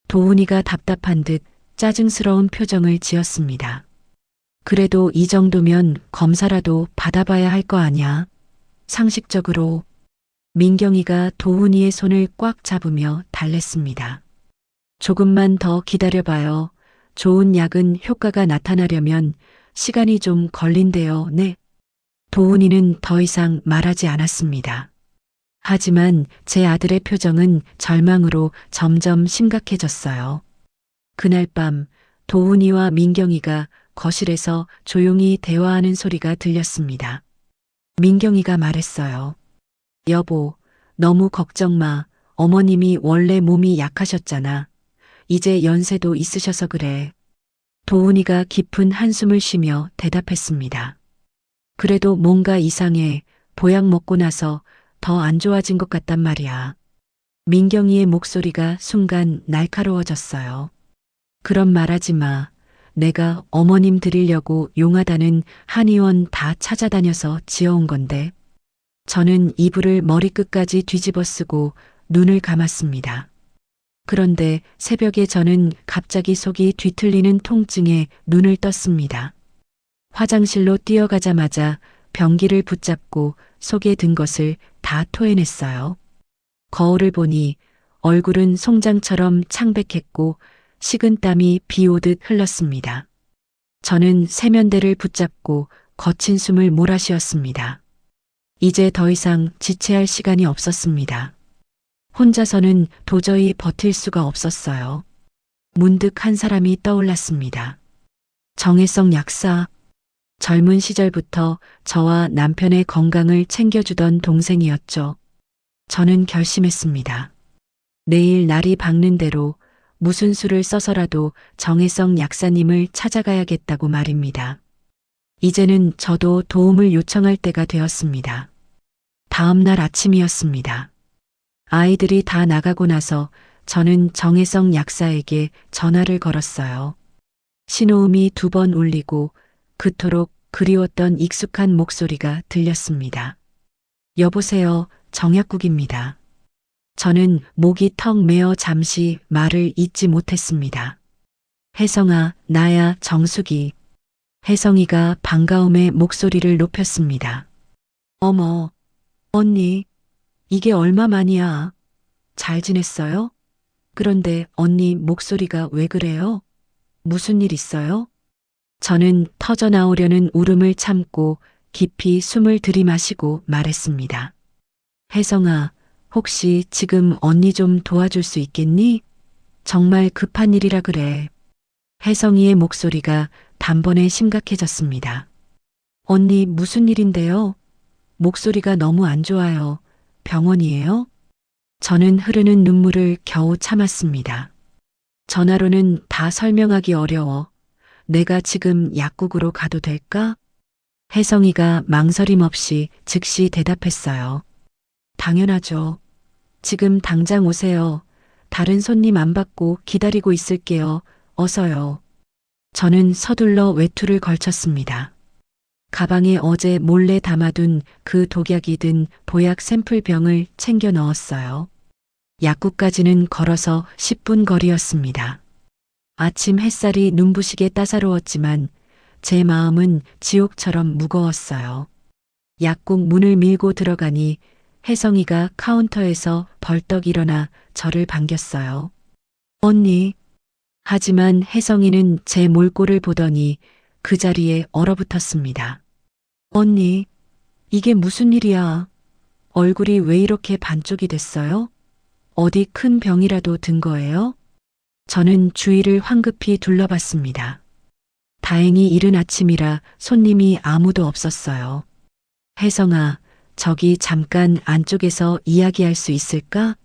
도훈이가 답답한 듯 짜증스러운 표정을 지었습니다. 그래도 이 정도면 검사라도 받아봐야 할 거 아냐. 상식적으로. 민경이가 도훈이의 손을 꽉 잡으며 달랬습니다. 조금만 더 기다려봐요. 좋은 약은 효과가 나타나려면 시간이 좀 걸린대요. 네. 도훈이는 더 이상 말하지 않았습니다. 하지만 제 아들의 표정은 절망으로 점점 심각해졌어요. 그날 밤 도훈이와 민경이가 거실에서 조용히 대화하는 소리가 들렸습니다. 민경이가 말했어요. 여보, 너무 걱정 마. 어머님이 원래 몸이 약하셨잖아. 이제 연세도 있으셔서 그래. 도훈이가 깊은 한숨을 쉬며 대답했습니다. 그래도 뭔가 이상해. 보약 먹고 나서 더 안 좋아진 것 같단 말이야. 민경이의 목소리가 순간 날카로워졌어요. 그런 말하지 마. 내가 어머님 드리려고 용하다는 한의원 다 찾아다녀서 지어온 건데. 저는 이불을 머리끝까지 뒤집어 쓰고 눈을 감았습니다. 그런데 새벽에 저는 갑자기 속이 뒤틀리는 통증에 눈을 떴습니다. 화장실로 뛰어가자마자 변기를 붙잡고 속에 든 것을 다 토해냈어요. 거울을 보니 얼굴은 송장처럼 창백했고 식은땀이 비 오듯 흘렀습니다. 저는 세면대를 붙잡고 거친 숨을 몰아쉬었습니다. 이제 더 이상 지체할 시간이 없었습니다. 혼자서는 도저히 버틸 수가 없었어요. 문득 한 사람이 떠올랐습니다. 정혜성 약사. 젊은 시절부터 저와 남편의 건강을 챙겨주던 동생이었죠. 저는 결심했습니다. 내일 날이 밝는 대로 무슨 수를 써서라도 정혜성 약사님을 찾아가야겠다고 말입니다. 이제는 저도 도움을 요청할 때가 되었습니다. 다음 날 아침이었습니다. 아이들이 다 나가고 나서 저는 정혜성 약사에게 전화를 걸었어요. 신호음이 2번 울리고 그토록 그리웠던 익숙한 목소리가 들렸습니다. 여보세요, 정약국입니다. 저는 목이 턱 메어 잠시 말을 잇지 못했습니다. 혜성아, 나야, 정숙이. 혜성이가 반가움에 목소리를 높였습니다. 어머, 언니, 이게 얼마만이야? 잘 지냈어요? 그런데 언니 목소리가 왜 그래요? 무슨 일 있어요? 저는 터져나오려는 울음을 참고 깊이 숨을 들이마시고 말했습니다. 혜성아, 혹시 지금 언니 좀 도와줄 수 있겠니? 정말 급한 일이라 그래. 혜성이의 목소리가 단번에 심각해졌습니다. 언니 무슨 일인데요? 목소리가 너무 안 좋아요. 병원이에요? 저는 흐르는 눈물을 겨우 참았습니다. 전화로는 다 설명하기 어려워. 내가 지금 약국으로 가도 될까? 혜성이가 망설임 없이 즉시 대답했어요. 당연하죠. 지금 당장 오세요. 다른 손님 안 받고 기다리고 있을게요. 어서요. 저는 서둘러 외투를 걸쳤습니다. 가방에 어제 몰래 담아둔 그 독약이 든 보약 샘플병을 챙겨 넣었어요. 약국까지는 걸어서 10분 거리였습니다. 아침 햇살이 눈부시게 따사로웠지만 제 마음은 지옥처럼 무거웠어요. 약국 문을 밀고 들어가니 혜성이가 카운터에서 벌떡 일어나 저를 반겼어요. 언니. 하지만 혜성이는 제 몰골을 보더니 그 자리에 얼어붙었습니다. 언니, 이게 무슨 일이야? 얼굴이 왜 이렇게 반쪽이 됐어요? 어디 큰 병이라도 든 거예요? 저는 주위를 황급히 둘러봤습니다. 다행히 이른 아침이라 손님이 아무도 없었어요. 혜성아, 저기 잠깐 안쪽에서 이야기할 수 있을까?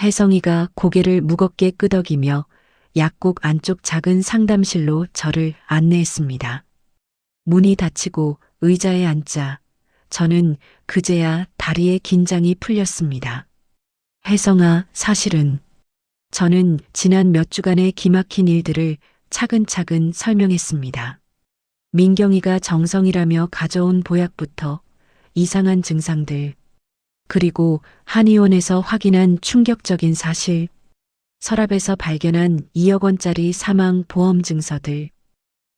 혜성이가 고개를 무겁게 끄덕이며 약국 안쪽 작은 상담실로 저를 안내했습니다. 문이 닫히고 의자에 앉자 저는 그제야 다리에 긴장이 풀렸습니다. 혜성아, 사실은 저는 지난 몇 주간의 기막힌 일들을 차근차근 설명했습니다. 민경이가 정성이라며 가져온 보약부터 이상한 증상들, 그리고 한의원에서 확인한 충격적인 사실, 서랍에서 발견한 2억 원짜리 사망 보험 증서들,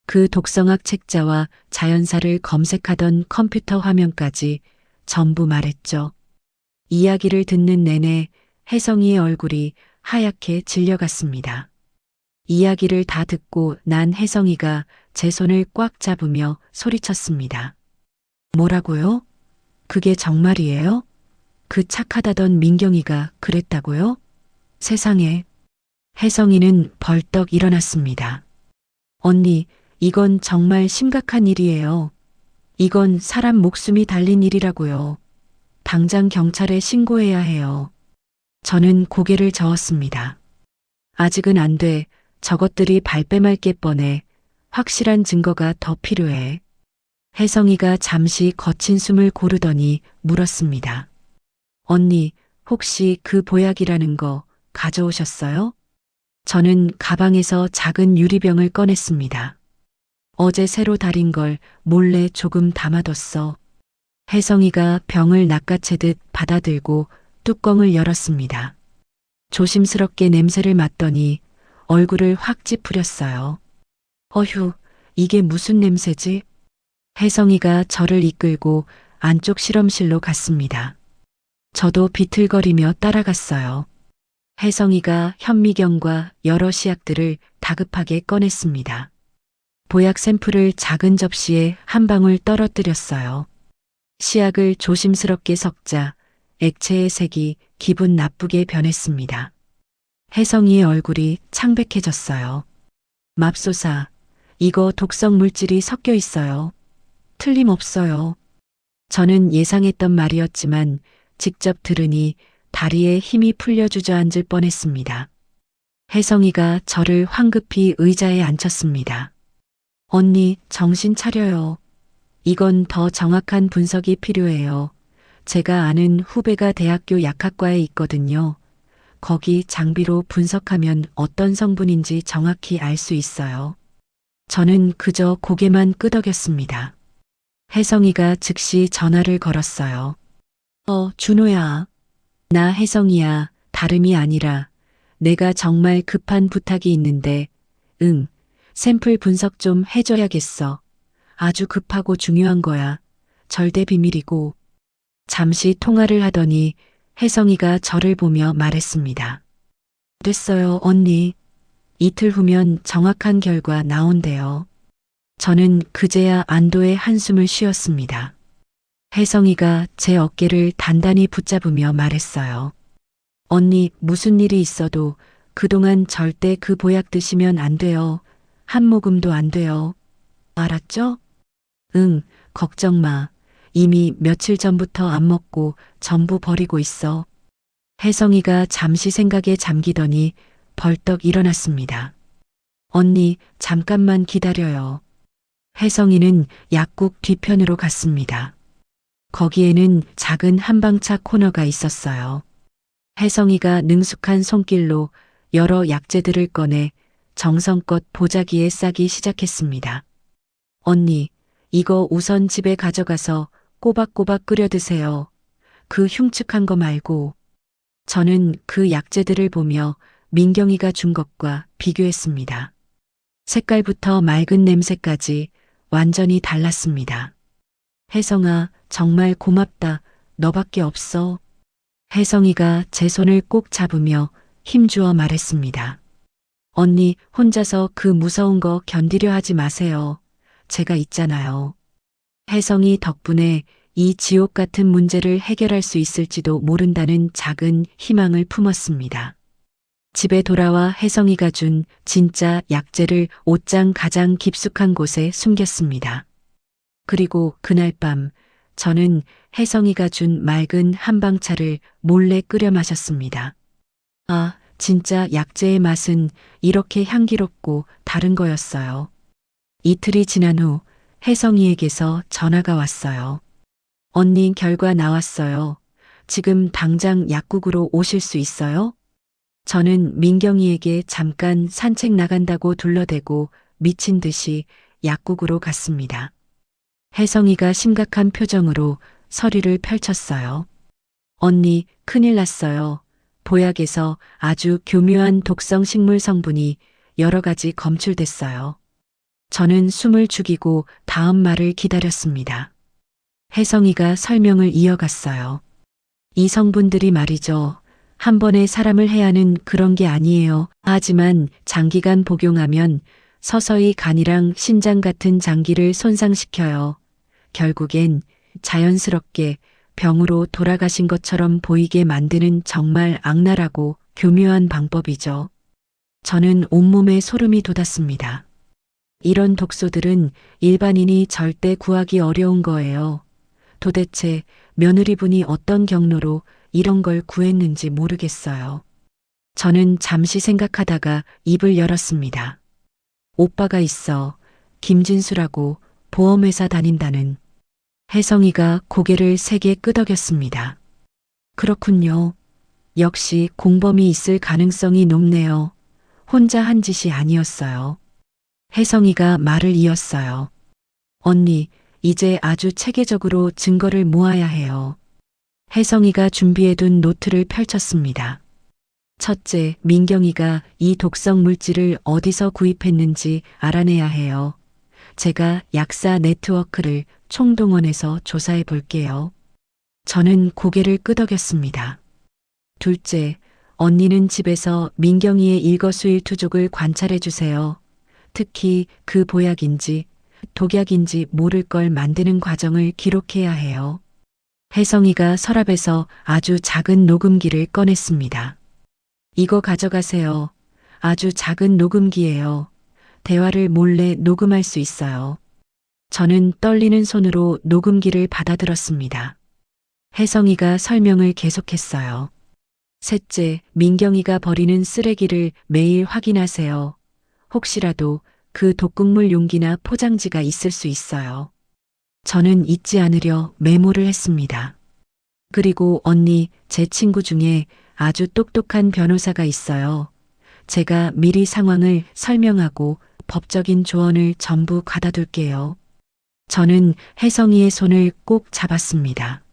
그 독성학 책자와 자연사를 검색하던 컴퓨터 화면까지 전부 말했죠. 이야기를 듣는 내내 혜성이의 얼굴이 하얗게 질려갔습니다. 이야기를 다 듣고 난 혜성이가 제 손을 꽉 잡으며 소리쳤습니다. 뭐라고요? 그게 정말이에요? 그 착하다던 민경이가 그랬다고요? 세상에. 혜성이는 벌떡 일어났습니다. 언니, 이건 정말 심각한 일이에요. 이건 사람 목숨이 달린 일이라고요. 당장 경찰에 신고해야 해요. 저는 고개를 저었습니다. 아직은 안 돼. 저것들이 발뺌할 게 뻔해. 확실한 증거가 더 필요해. 혜성이가 잠시 거친 숨을 고르더니 물었습니다. 언니, 혹시 그 보약이라는 거 가져오셨어요? 저는 가방에서 작은 유리병을 꺼냈습니다. 어제 새로 달인 걸 몰래 조금 담아뒀어. 혜성이가 병을 낚아채듯 받아들고 뚜껑을 열었습니다. 조심스럽게 냄새를 맡더니 얼굴을 확 찌푸렸어요. 어휴, 이게 무슨 냄새지? 혜성이가 저를 이끌고 안쪽 실험실로 갔습니다. 저도 비틀거리며 따라갔어요. 혜성이가 현미경과 여러 시약들을 다급하게 꺼냈습니다. 보약 샘플을 작은 접시에 한 방울 떨어뜨렸어요. 시약을 조심스럽게 섞자 액체의 색이 기분 나쁘게 변했습니다. 혜성이의 얼굴이 창백해졌어요. 맙소사, 이거 독성 물질이 섞여 있어요. 틀림없어요. 저는 예상했던 말이었지만 직접 들으니 다리에 힘이 풀려 주저앉을 뻔했습니다. 혜성이가 저를 황급히 의자에 앉혔습니다. 언니, 정신 차려요. 이건 더 정확한 분석이 필요해요. 제가 아는 후배가 대학교 약학과에 있거든요. 거기 장비로 분석하면 어떤 성분인지 정확히 알 수 있어요. 저는 그저 고개만 끄덕였습니다. 혜성이가 즉시 전화를 걸었어요. 준호야. 나 혜성이야. 다름이 아니라 내가 정말 급한 부탁이 있는데, 응, 샘플 분석 좀 해줘야겠어. 아주 급하고 중요한 거야. 절대 비밀이고. 잠시 통화를 하더니 혜성이가 저를 보며 말했습니다. 됐어요, 언니. 이틀 후면 정확한 결과 나온대요. 저는 그제야 안도의 한숨을 쉬었습니다. 혜성이가 제 어깨를 단단히 붙잡으며 말했어요. 언니, 무슨 일이 있어도 그동안 절대 그 보약 드시면 안 돼요. 한 모금도 안 돼요. 알았죠? 응, 걱정 마. 이미 며칠 전부터 안 먹고 전부 버리고 있어. 혜성이가 잠시 생각에 잠기더니 벌떡 일어났습니다. 언니, 잠깐만 기다려요. 혜성이는 약국 뒤편으로 갔습니다. 거기에는 작은 한방차 코너가 있었어요. 혜성이가 능숙한 손길로 여러 약재들을 꺼내 정성껏 보자기에 싸기 시작했습니다. 언니, 이거 우선 집에 가져가서 꼬박꼬박 끓여 드세요. 그 흉측한 거 말고. 저는 그 약재들을 보며 민경이가 준 것과 비교했습니다. 색깔부터 맑은 냄새까지 완전히 달랐습니다. 혜성아, 정말 고맙다. 너밖에 없어. 혜성이가 제 손을 꼭 잡으며 힘주어 말했습니다. 언니, 혼자서 그 무서운 거 견디려 하지 마세요. 제가 있잖아요. 혜성이 덕분에 이 지옥 같은 문제를 해결할 수 있을지도 모른다는 작은 희망을 품었습니다. 집에 돌아와 혜성이가 준 진짜 약재를 옷장 가장 깊숙한 곳에 숨겼습니다. 그리고 그날 밤 저는 혜성이가 준 맑은 한방차를 몰래 끓여 마셨습니다. 아, 진짜 약재의 맛은 이렇게 향기롭고 다른 거였어요. 이틀이 지난 후 혜성이에게서 전화가 왔어요. 언니, 결과 나왔어요. 지금 당장 약국으로 오실 수 있어요? 저는 민경이에게 잠깐 산책 나간다고 둘러대고 미친 듯이 약국으로 갔습니다. 혜성이가 심각한 표정으로 서류를 펼쳤어요. 언니, 큰일 났어요. 보약에서 아주 교묘한 독성 식물 성분이 여러 가지 검출됐어요. 저는 숨을 죽이고 다음 말을 기다렸습니다. 혜성이가 설명을 이어갔어요. 이 성분들이 말이죠. 한 번에 사람을 해야 하는 그런 게 아니에요. 하지만 장기간 복용하면 서서히 간이랑 신장 같은 장기를 손상시켜요. 결국엔 자연스럽게 병으로 돌아가신 것처럼 보이게 만드는 정말 악랄하고 교묘한 방법이죠. 저는 온몸에 소름이 돋았습니다. 이런 독소들은 일반인이 절대 구하기 어려운 거예요. 도대체 며느리분이 어떤 경로로 이런 걸 구했는지 모르겠어요. 저는 잠시 생각하다가 입을 열었습니다. 오빠가 있어. 김진수라고 보험회사 다닌다는. 혜성이가 고개를 세게 끄덕였습니다. 그렇군요. 역시 공범이 있을 가능성이 높네요. 혼자 한 짓이 아니었어요. 혜성이가 말을 이었어요. 언니, 이제 아주 체계적으로 증거를 모아야 해요. 혜성이가 준비해둔 노트를 펼쳤습니다. 첫째, 민경이가 이 독성 물질을 어디서 구입했는지 알아내야 해요. 제가 약사 네트워크를 총동원해서 조사해 볼게요. 저는 고개를 끄덕였습니다. 둘째, 언니는 집에서 민경이의 일거수일투족을 관찰해 주세요. 특히 그 보약인지 독약인지 모를 걸 만드는 과정을 기록해야 해요. 혜성이가 서랍에서 아주 작은 녹음기를 꺼냈습니다. 이거 가져가세요. 아주 작은 녹음기예요. 대화를 몰래 녹음할 수 있어요. 저는 떨리는 손으로 녹음기를 받아들었습니다. 혜성이가 설명을 계속했어요. 셋째, 민경이가 버리는 쓰레기를 매일 확인하세요. 혹시라도 그 독극물 용기나 포장지가 있을 수 있어요. 저는 잊지 않으려 메모를 했습니다. 그리고 언니, 제 친구 중에 아주 똑똑한 변호사가 있어요. 제가 미리 상황을 설명하고 법적인 조언을 전부 받아둘게요. 저는 혜성이의 손을 꼭 잡았습니다.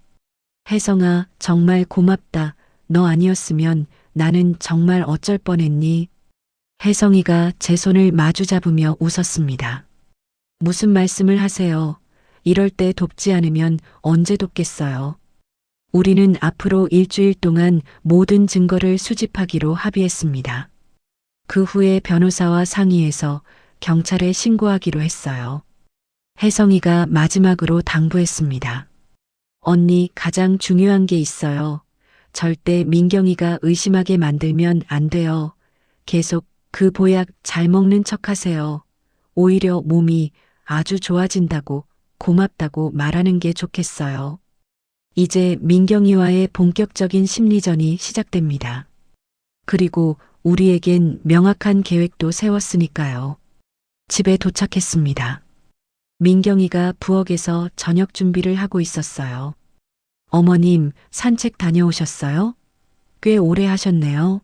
혜성아, 정말 고맙다. 너 아니었으면 나는 정말 어쩔 뻔했니? 혜성이가 제 손을 마주 잡으며 웃었습니다. 무슨 말씀을 하세요? 이럴 때 돕지 않으면 언제 돕겠어요? 우리는 앞으로 일주일 동안 모든 증거를 수집하기로 합의했습니다. 그 후에 변호사와 상의해서 경찰에 신고하기로 했어요. 혜성이가 마지막으로 당부했습니다. 언니, 가장 중요한 게 있어요. 절대 민경이가 의심하게 만들면 안 돼요. 계속 그 보약 잘 먹는 척 하세요. 오히려 몸이 아주 좋아진다고 고맙다고 말하는 게 좋겠어요. 이제 민경이와의 본격적인 심리전이 시작됩니다. 그리고 우리에겐 명확한 계획도 세웠으니까요. 집에 도착했습니다. 민경이가 부엌에서 저녁 준비를 하고 있었어요. 어머님, 산책 다녀오셨어요? 꽤 오래 하셨네요.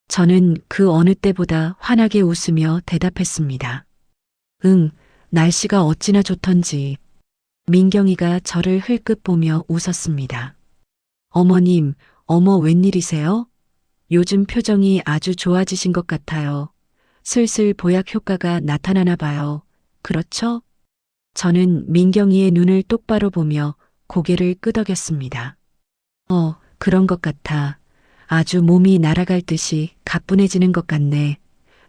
저는 그 어느 때보다 환하게 웃으며 대답했습니다. 응, 날씨가 어찌나 좋던지. 민경이가 저를 흘끗 보며 웃었습니다. 어머님, 어머 웬일이세요? 요즘 표정이 아주 좋아지신 것 같아요. 슬슬 보약 효과가 나타나나 봐요. 그렇죠? 저는 민경이의 눈을 똑바로 보며 고개를 끄덕였습니다. 그런 것 같아. 아주 몸이 날아갈 듯이 가뿐해지는 것 같네.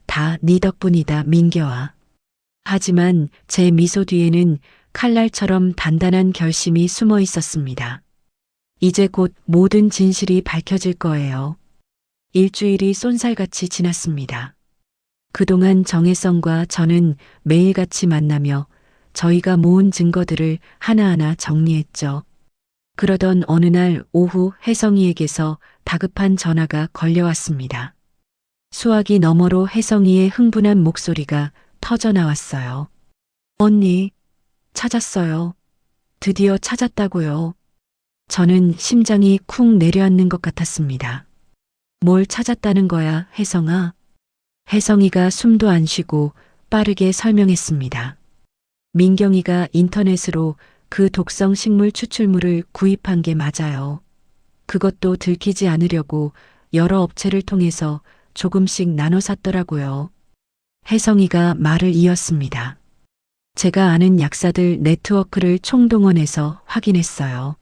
다 네 덕분이다, 민경아. 하지만 제 미소 뒤에는 칼날처럼 단단한 결심이 숨어 있었습니다. 이제 곧 모든 진실이 밝혀질 거예요. 일주일이 쏜살같이 지났습니다. 그동안 정혜성과 저는 매일같이 만나며 저희가 모은 증거들을 하나하나 정리했죠. 그러던 어느 날 오후 혜성이에게서 다급한 전화가 걸려왔습니다. 수화기 너머로 혜성이의 흥분한 목소리가 터져 나왔어요. 언니, 찾았어요. 드디어 찾았다고요. 저는 심장이 쿵 내려앉는 것 같았습니다. 뭘 찾았다는 거야, 혜성아? 혜성이가 숨도 안 쉬고 빠르게 설명했습니다. 민경이가 인터넷으로 그 독성 식물 추출물을 구입한 게 맞아요. 그것도 들키지 않으려고 여러 업체를 통해서 조금씩 나눠 샀더라고요. 혜성이가 말을 이었습니다. 제가 아는 약사들 네트워크를 총동원해서 확인했어요.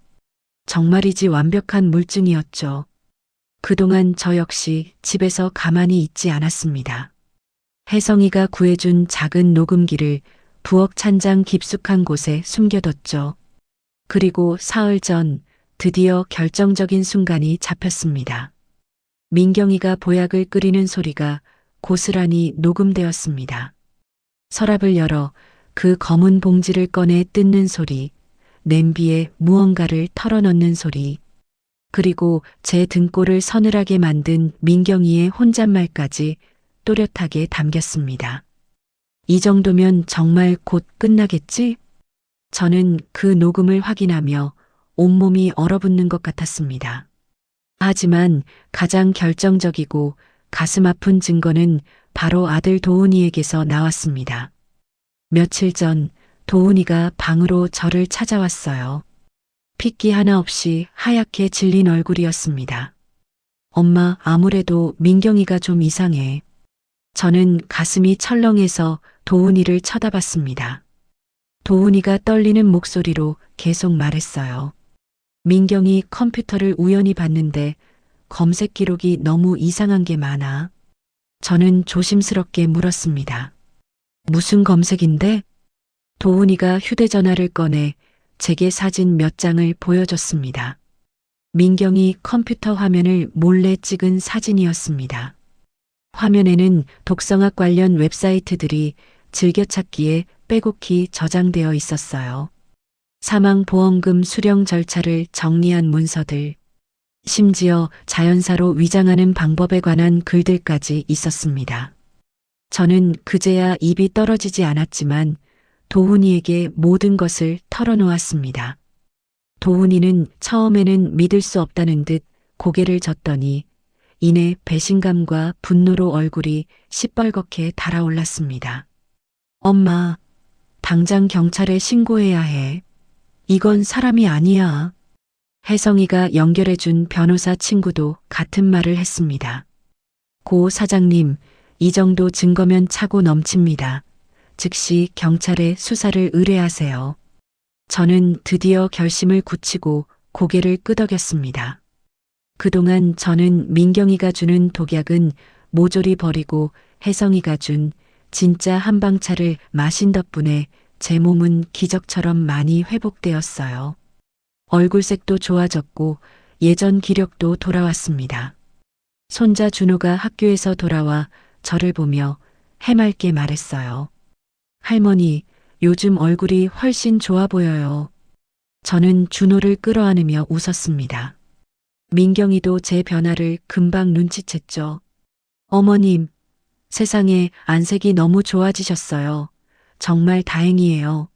정말이지 완벽한 물증이었죠. 그동안 저 역시 집에서 가만히 있지 않았습니다. 혜성이가 구해준 작은 녹음기를 부엌 찬장 깊숙한 곳에 숨겨뒀죠. 그리고 사흘 전 드디어 결정적인 순간이 잡혔습니다. 민경이가 보약을 끓이는 소리가 고스란히 녹음되었습니다. 서랍을 열어 그 검은 봉지를 꺼내 뜯는 소리, 냄비에 무언가를 털어넣는 소리, 그리고 제 등골을 서늘하게 만든 민경이의 혼잣말까지 또렷하게 담겼습니다. 이 정도면 정말 곧 끝나겠지? 저는 그 녹음을 확인하며 온몸이 얼어붙는 것 같았습니다. 하지만 가장 결정적이고 가슴 아픈 증거는 바로 아들 도훈이에게서 나왔습니다. 며칠 전 도훈이가 방으로 저를 찾아왔어요. 핏기 하나 없이 하얗게 질린 얼굴이었습니다. 엄마, 아무래도 민경이가 좀 이상해. 저는 가슴이 철렁해서 도훈이를 쳐다봤습니다. 도훈이가 떨리는 목소리로 계속 말했어요. 민경이 컴퓨터를 우연히 봤는데 검색 기록이 너무 이상한 게 많아. 저는 조심스럽게 물었습니다. 무슨 검색인데? 도훈이가 휴대전화를 꺼내 제게 사진 몇 장을 보여줬습니다. 민경이 컴퓨터 화면을 몰래 찍은 사진이었습니다. 화면에는 독성학 관련 웹사이트들이 즐겨찾기에 빼곡히 저장되어 있었어요. 사망보험금 수령 절차를 정리한 문서들, 심지어 자연사로 위장하는 방법에 관한 글들까지 있었습니다. 저는 그제야 입이 떨어지지 않았지만 도훈이에게 모든 것을 털어놓았습니다. 도훈이는 처음에는 믿을 수 없다는 듯 고개를 젓더니 이내 배신감과 분노로 얼굴이 시뻘겋게 달아올랐습니다. 엄마, 당장 경찰에 신고해야 해. 이건 사람이 아니야. 혜성이가 연결해준 변호사 친구도 같은 말을 했습니다. 고 사장님, 이 정도 증거면 차고 넘칩니다. 즉시 경찰에 수사를 의뢰하세요. 저는 드디어 결심을 굳히고 고개를 끄덕였습니다. 그동안 저는 민경이가 주는 독약은 모조리 버리고 혜성이가 준 진짜 한방차를 마신 덕분에 제 몸은 기적처럼 많이 회복되었어요. 얼굴색도 좋아졌고 예전 기력도 돌아왔습니다. 손자 준호가 학교에서 돌아와 저를 보며 해맑게 말했어요. 할머니, 요즘 얼굴이 훨씬 좋아 보여요. 저는 준호를 끌어안으며 웃었습니다. 민경이도 제 변화를 금방 눈치챘죠. 어머님, 세상에 안색이 너무 좋아지셨어요. 정말 다행이에요.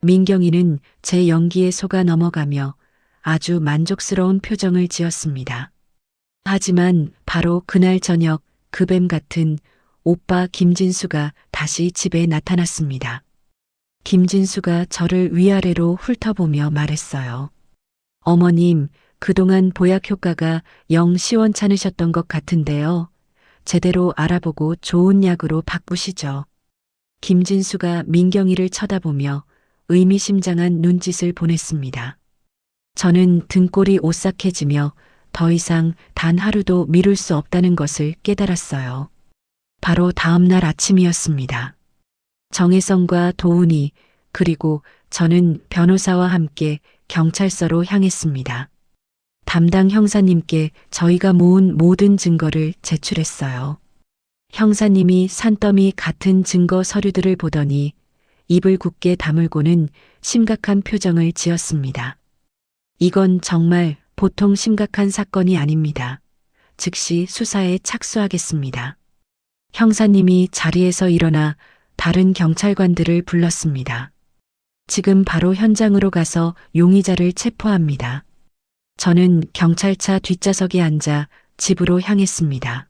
민경이는 제 연기에 속아 넘어가며 아주 만족스러운 표정을 지었습니다. 하지만 바로 그날 저녁 그 뱀 같은 오빠 김진수가 다시 집에 나타났습니다. 김진수가 저를 위아래로 훑어보며 말했어요. 어머님, 그동안 보약 효과가 영 시원찮으셨던 것 같은데요. 제대로 알아보고 좋은 약으로 바꾸시죠. 김진수가 민경이를 쳐다보며 의미심장한 눈짓을 보냈습니다. 저는 등골이 오싹해지며 더 이상 단 하루도 미룰 수 없다는 것을 깨달았어요. 바로 다음 날 아침이었습니다. 정혜성과 도훈이 그리고 저는 변호사와 함께 경찰서로 향했습니다. 담당 형사님께 저희가 모은 모든 증거를 제출했어요. 형사님이 산더미 같은 증거 서류들을 보더니 입을 굳게 다물고는 심각한 표정을 지었습니다. 이건 정말 보통 심각한 사건이 아닙니다. 즉시 수사에 착수하겠습니다. 형사님이 자리에서 일어나 다른 경찰관들을 불렀습니다. 지금 바로 현장으로 가서 용의자를 체포합니다. 저는 경찰차 뒷좌석에 앉아 집으로 향했습니다.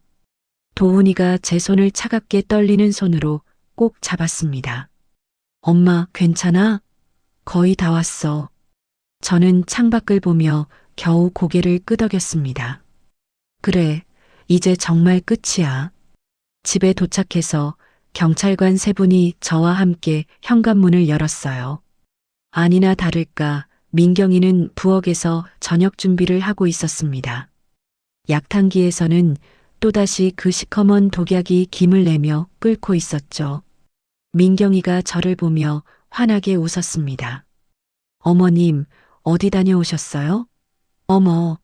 도훈이가 제 손을 차갑게 떨리는 손으로 꼭 잡았습니다. 엄마, 괜찮아? 거의 다 왔어. 저는 창밖을 보며 겨우 고개를 끄덕였습니다. 그래, 이제 정말 끝이야. 집에 도착해서 경찰관 세 분이 저와 함께 현관문을 열었어요. 아니나 다를까 민경이는 부엌에서 저녁 준비를 하고 있었습니다. 약탕기에서는 또다시 그 시커먼 독약이 김을 내며 끓고 있었죠. 민경이가 저를 보며 환하게 웃었습니다. 어머님, 어디 다녀오셨어요? 어머,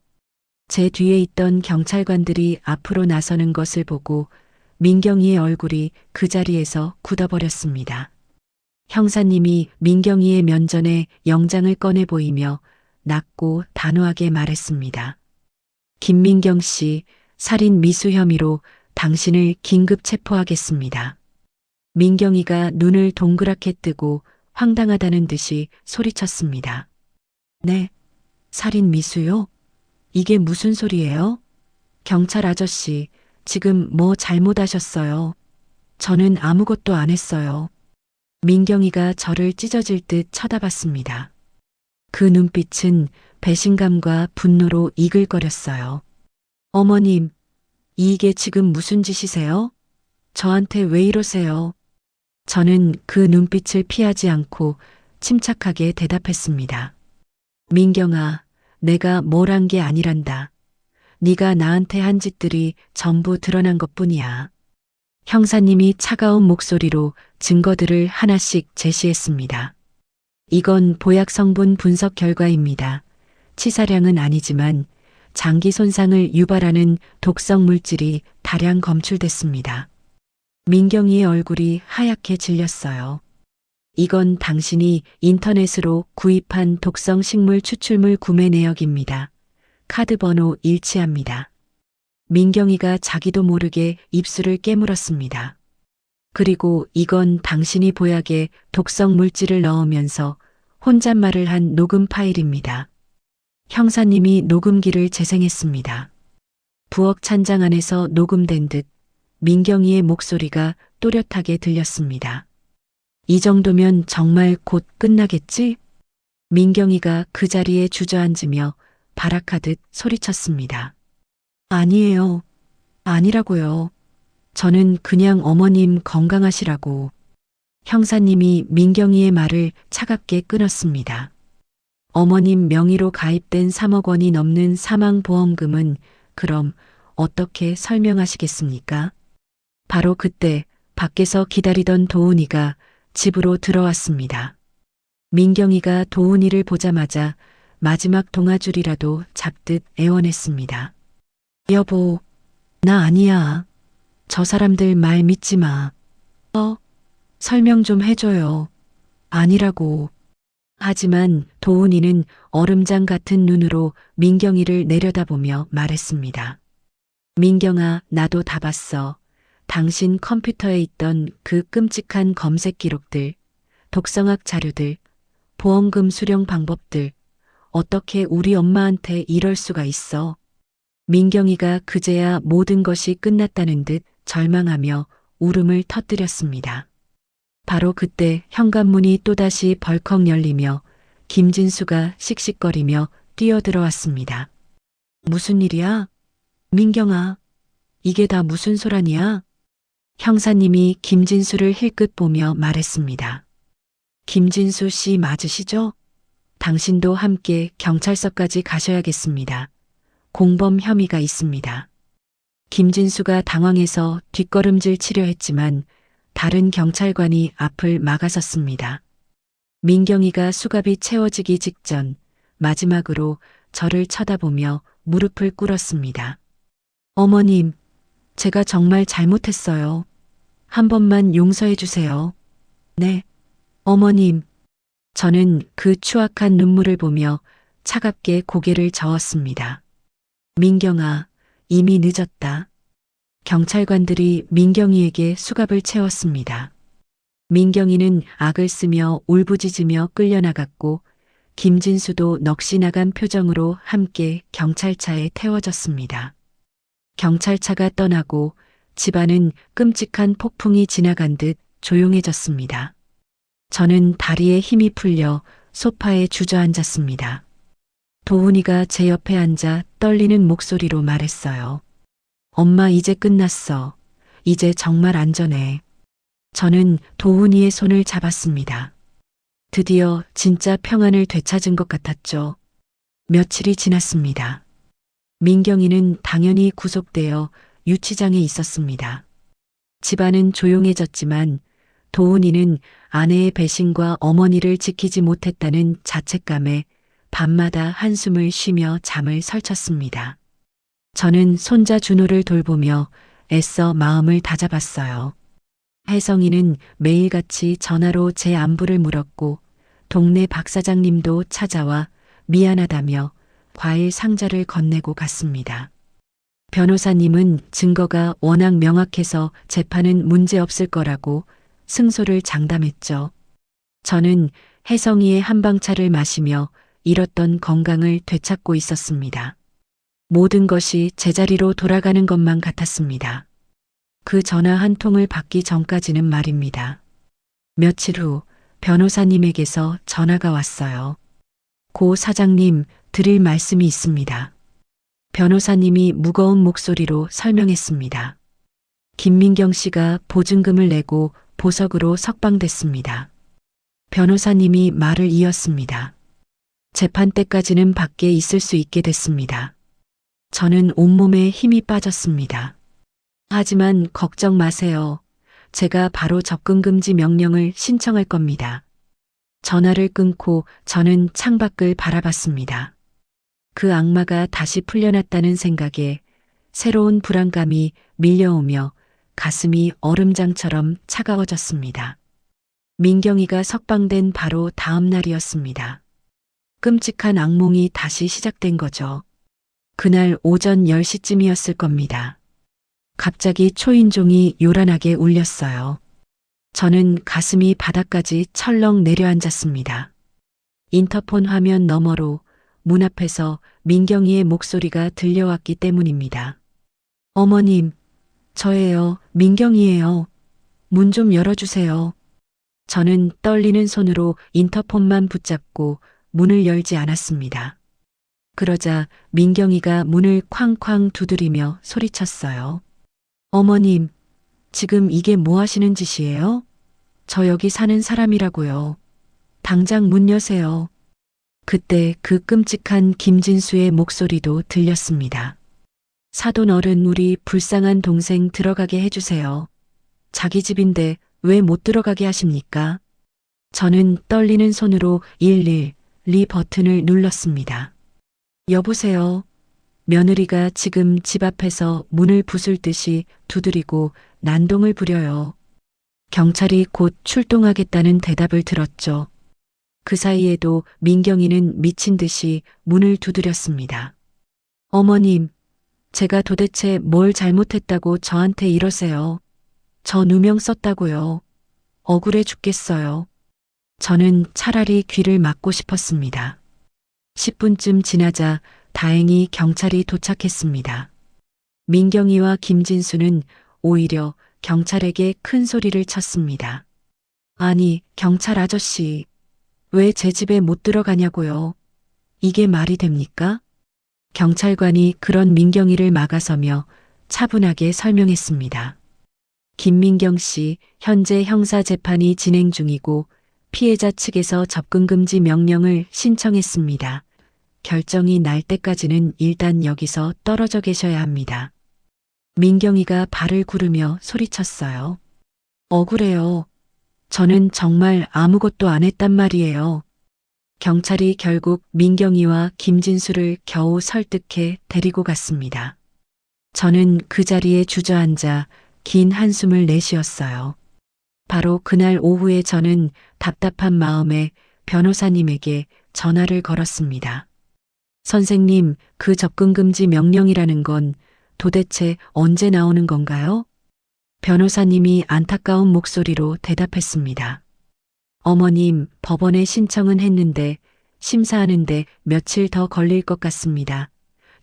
제 뒤에 있던 경찰관들이 앞으로 나서는 것을 보고 민경이의 얼굴이 그 자리에서 굳어버렸습니다. 형사님이 민경이의 면전에 영장을 꺼내 보이며 낮고 단호하게 말했습니다. 김민경 씨, 살인 미수 혐의로 당신을 긴급 체포하겠습니다. 민경이가 눈을 동그랗게 뜨고 황당하다는 듯이 소리쳤습니다. 네, 살인 미수요? 이게 무슨 소리예요? 경찰 아저씨, 지금 뭐 잘못하셨어요? 저는 아무것도 안 했어요. 민경이가 저를 찢어질 듯 쳐다봤습니다. 그 눈빛은 배신감과 분노로 이글거렸어요. 어머님, 이게 지금 무슨 짓이세요? 저한테 왜 이러세요? 저는 그 눈빛을 피하지 않고 침착하게 대답했습니다. 민경아, 내가 뭘 한 게 아니란다. 네가 나한테 한 짓들이 전부 드러난 것뿐이야. 형사님이 차가운 목소리로 증거들을 하나씩 제시했습니다. 이건 보약 성분 분석 결과입니다. 치사량은 아니지만 장기 손상을 유발하는 독성 물질이 다량 검출됐습니다. 민경이의 얼굴이 하얗게 질렸어요. 이건 당신이 인터넷으로 구입한 독성 식물 추출물 구매 내역입니다. 카드 번호 일치합니다. 민경이가 자기도 모르게 입술을 깨물었습니다. 그리고 이건 당신이 보약에 독성 물질을 넣으면서 혼잣말을 한 녹음 파일입니다. 형사님이 녹음기를 재생했습니다. 부엌 찬장 안에서 녹음된 듯 민경이의 목소리가 또렷하게 들렸습니다. 이 정도면 정말 곧 끝나겠지? 민경이가 그 자리에 주저앉으며 발악하듯 소리쳤습니다. 아니에요. 아니라고요. 저는 그냥 어머님 건강하시라고. 형사님이 민경이의 말을 차갑게 끊었습니다. 어머님 명의로 가입된 3억 원이 넘는 사망보험금은 그럼 어떻게 설명하시겠습니까? 바로 그때 밖에서 기다리던 도훈이가 집으로 들어왔습니다. 민경이가 도훈이를 보자마자 마지막 동아줄이라도 잡듯 애원했습니다. 여보, 나 아니야. 저 사람들 말 믿지 마. 설명 좀 해줘요. 아니라고. 하지만 도훈이는 얼음장 같은 눈으로 민경이를 내려다보며 말했습니다. 민경아, 나도 다 봤어. 당신 컴퓨터에 있던 그 끔찍한 검색 기록들, 독성학 자료들, 보험금 수령 방법들, 어떻게 우리 엄마한테 이럴 수가 있어? 민경이가 그제야 모든 것이 끝났다는 듯 절망하며 울음을 터뜨렸습니다. 바로 그때 현관문이 또다시 벌컥 열리며 김진수가 씩씩거리며 뛰어들어왔습니다. 무슨 일이야? 민경아, 이게 다 무슨 소란이야? 형사님이 김진수를 힐끗 보며 말했습니다. 김진수 씨 맞으시죠? 당신도 함께 경찰서까지 가셔야겠습니다. 공범 혐의가 있습니다. 김진수가 당황해서 뒷걸음질 치려 했지만 다른 경찰관이 앞을 막아섰습니다. 민경이가 수갑이 채워지기 직전 마지막으로 저를 쳐다보며 무릎을 꿇었습니다. 어머님, 제가 정말 잘못했어요. 한 번만 용서해 주세요. 네, 어머님. 저는 그 추악한 눈물을 보며 차갑게 고개를 저었습니다. 민경아, 이미 늦었다. 경찰관들이 민경이에게 수갑을 채웠습니다. 민경이는 악을 쓰며 울부짖으며 끌려나갔고 김진수도 넋이 나간 표정으로 함께 경찰차에 태워졌습니다. 경찰차가 떠나고 집안은 끔찍한 폭풍이 지나간 듯 조용해졌습니다. 저는 다리에 힘이 풀려 소파에 주저앉았습니다. 도훈이가 제 옆에 앉아 떨리는 목소리로 말했어요. 엄마 이제 끝났어. 이제 정말 안전해. 저는 도훈이의 손을 잡았습니다. 드디어 진짜 평안을 되찾은 것 같았죠. 며칠이 지났습니다. 민경이는 당연히 구속되어 유치장에 있었습니다. 집안은 조용해졌지만 도훈이는 아내의 배신과 어머니를 지키지 못했다는 자책감에 밤마다 한숨을 쉬며 잠을 설쳤습니다. 저는 손자 준호를 돌보며 애써 마음을 다잡았어요. 혜성이는 매일같이 전화로 제 안부를 물었고 동네 박 사장님도 찾아와 미안하다며 과일 상자를 건네고 갔습니다. 변호사님은 증거가 워낙 명확해서 재판은 문제없을 거라고 승소를 장담했죠. 저는 혜성이의 한방차를 마시며 잃었던 건강을 되찾고 있었습니다. 모든 것이 제자리로 돌아가는 것만 같았습니다. 그 전화 한 통을 받기 전까지는 말입니다. 며칠 후 변호사님에게서 전화가 왔어요. 고 사장님, 드릴 말씀이 있습니다. 변호사님이 무거운 목소리로 설명했습니다. 김민경 씨가 보증금을 내고 보석으로 석방됐습니다. 변호사님이 말을 이었습니다. 재판 때까지는 밖에 있을 수 있게 됐습니다. 저는 온몸에 힘이 빠졌습니다. 하지만 걱정 마세요. 제가 바로 접근금지 명령을 신청할 겁니다. 전화를 끊고 저는 창밖을 바라봤습니다. 그 악마가 다시 풀려났다는 생각에 새로운 불안감이 밀려오며 가슴이 얼음장처럼 차가워졌습니다. 민경이가 석방된 바로 다음 날이었습니다. 끔찍한 악몽이 다시 시작된 거죠. 그날 오전 10시쯤이었을 겁니다. 갑자기 초인종이 요란하게 울렸어요. 저는 가슴이 바닥까지 철렁 내려앉았습니다. 인터폰 화면 너머로 문 앞에서 민경이의 목소리가 들려왔기 때문입니다. 어머님, 저예요. 민경이에요. 문 좀 열어주세요. 저는 떨리는 손으로 인터폰만 붙잡고 문을 열지 않았습니다. 그러자 민경이가 문을 쾅쾅 두드리며 소리쳤어요. 어머님, 지금 이게 뭐 하시는 짓이에요? 저 여기 사는 사람이라고요. 당장 문 여세요. 그때 그 끔찍한 김진수의 목소리도 들렸습니다. 사돈 어른, 우리 불쌍한 동생 들어가게 해주세요. 자기 집인데 왜 못 들어가게 하십니까? 저는 떨리는 손으로 112 버튼을 눌렀습니다. 여보세요. 며느리가 지금 집 앞에서 문을 부술 듯이 두드리고 난동을 부려요. 경찰이 곧 출동하겠다는 대답을 들었죠. 그 사이에도 민경이는 미친 듯이 문을 두드렸습니다. 어머님, 제가 도대체 뭘 잘못했다고 저한테 이러세요? 저 누명 썼다고요. 억울해 죽겠어요. 저는 차라리 귀를 막고 싶었습니다. 10분쯤 지나자 다행히 경찰이 도착했습니다. 민경이와 김진수는 오히려 경찰에게 큰 소리를 쳤습니다. 아니, 경찰 아저씨, 왜 제 집에 못 들어가냐고요? 이게 말이 됩니까? 경찰관이 그런 민경이를 막아서며 차분하게 설명했습니다. 김민경 씨, 현재 형사 재판이 진행 중이고 피해자 측에서 접근금지 명령을 신청했습니다. 결정이 날 때까지는 일단 여기서 떨어져 계셔야 합니다. 민경이가 발을 구르며 소리쳤어요. 억울해요. 저는 정말 아무것도 안 했단 말이에요. 경찰이 결국 민경이와 김진수를 겨우 설득해 데리고 갔습니다. 저는 그 자리에 주저앉아 긴 한숨을 내쉬었어요. 바로 그날 오후에 저는 답답한 마음에 변호사님에게 전화를 걸었습니다. 선생님, 그 접근금지 명령이라는 건 도대체 언제 나오는 건가요? 변호사님이 안타까운 목소리로 대답했습니다. 어머님, 법원에 신청은 했는데 심사하는데 며칠 더 걸릴 것 같습니다.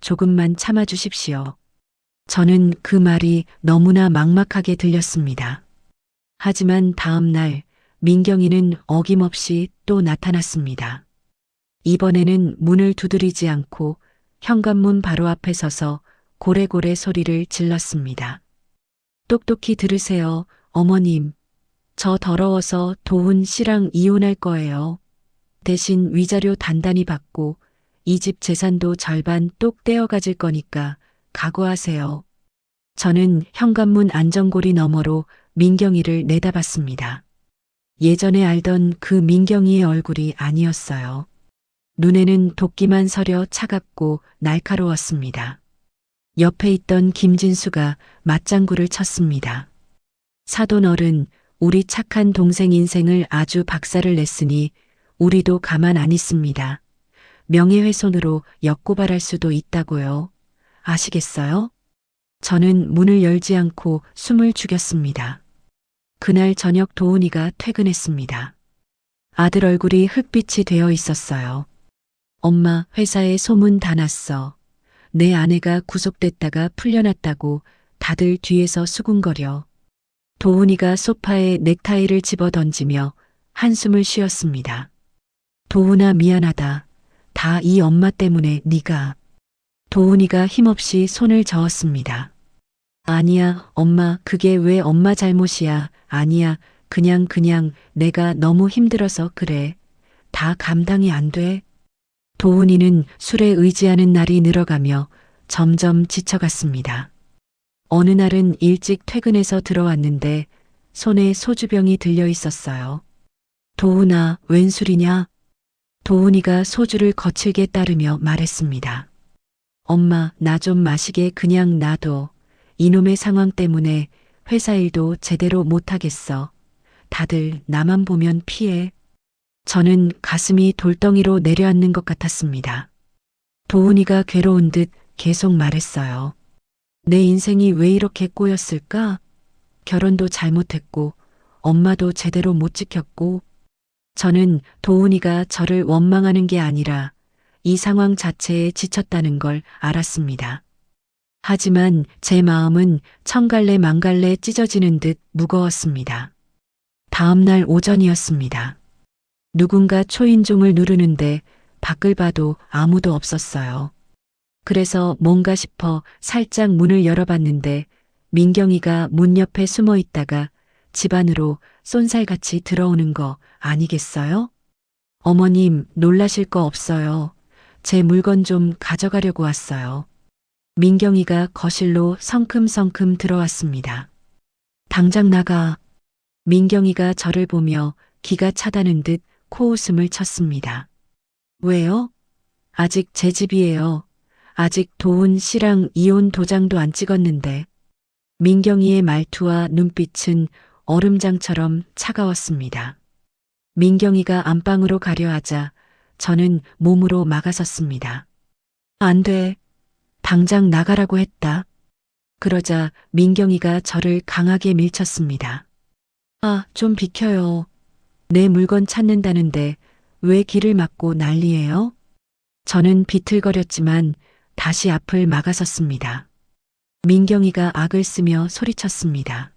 조금만 참아주십시오. 저는 그 말이 너무나 막막하게 들렸습니다. 하지만 다음 날 민경이는 어김없이 또 나타났습니다. 이번에는 문을 두드리지 않고 현관문 바로 앞에 서서 고래고래 소리를 질렀습니다. 똑똑히 들으세요, 어머님. 저 더러워서 도훈 씨랑 이혼할 거예요. 대신 위자료 단단히 받고 이 집 재산도 절반 똑 떼어 가질 거니까 각오하세요. 저는 현관문 안전고리 너머로 민경이를 내다봤습니다. 예전에 알던 그 민경이의 얼굴이 아니었어요. 눈에는 도끼만 서려 차갑고 날카로웠습니다. 옆에 있던 김진수가 맞장구를 쳤습니다. 사돈 어른, 우리 착한 동생 인생을 아주 박살을 냈으니 우리도 가만 안 있습니다. 명예훼손으로 역고발할 수도 있다고요. 아시겠어요? 저는 문을 열지 않고 숨을 죽였습니다. 그날 저녁 도훈이가 퇴근했습니다. 아들 얼굴이 흙빛이 되어 있었어요. 엄마, 회사에 소문 다 났어. 내 아내가 구속됐다가 풀려났다고 다들 뒤에서 수군거려. 도훈이가 소파에 넥타이를 집어 던지며 한숨을 쉬었습니다. 도훈아, 미안하다. 다 이 엄마 때문에 네가. 도훈이가 힘없이 손을 저었습니다. 아니야, 엄마, 그게 왜 엄마 잘못이야. 아니야, 그냥 내가 너무 힘들어서 그래. 다 감당이 안 돼. 도훈이는 술에 의지하는 날이 늘어가며 점점 지쳐갔습니다. 어느 날은 일찍 퇴근해서 들어왔는데 손에 소주병이 들려 있었어요. 도훈아, 웬 술이냐? 도훈이가 소주를 거칠게 따르며 말했습니다. 엄마, 나 좀 마시게 그냥 놔둬. 이놈의 상황 때문에 회사 일도 제대로 못하겠어. 다들 나만 보면 피해. 저는 가슴이 돌덩이로 내려앉는 것 같았습니다. 도훈이가 괴로운 듯 계속 말했어요. 내 인생이 왜 이렇게 꼬였을까? 결혼도 잘못했고 엄마도 제대로 못 지켰고. 저는 도훈이가 저를 원망하는 게 아니라 이 상황 자체에 지쳤다는 걸 알았습니다. 하지만 제 마음은 천갈래 만갈래 찢어지는 듯 무거웠습니다. 다음 날 오전이었습니다. 누군가 초인종을 누르는데 밖을 봐도 아무도 없었어요. 그래서 뭔가 싶어 살짝 문을 열어봤는데 민경이가 문 옆에 숨어 있다가 집 안으로 쏜살같이 들어오는 거 아니겠어요? 어머님, 놀라실 거 없어요. 제 물건 좀 가져가려고 왔어요. 민경이가 거실로 성큼성큼 들어왔습니다. 당장 나가. 민경이가 저를 보며 기가 차다는 듯 코웃음을 쳤습니다. 왜요? 아직 제 집이에요. 아직 도훈 씨랑 이혼 도장도 안 찍었는데. 민경이의 말투와 눈빛은 얼음장처럼 차가웠습니다. 민경이가 안방으로 가려 하자 저는 몸으로 막아섰습니다. 안 돼. 당장 나가라고 했다. 그러자 민경이가 저를 강하게 밀쳤습니다. 아, 좀 비켜요. 내 물건 찾는다는데 왜 길을 막고 난리예요? 저는 비틀거렸지만 다시 앞을 막아섰습니다. 민경이가 악을 쓰며 소리쳤습니다.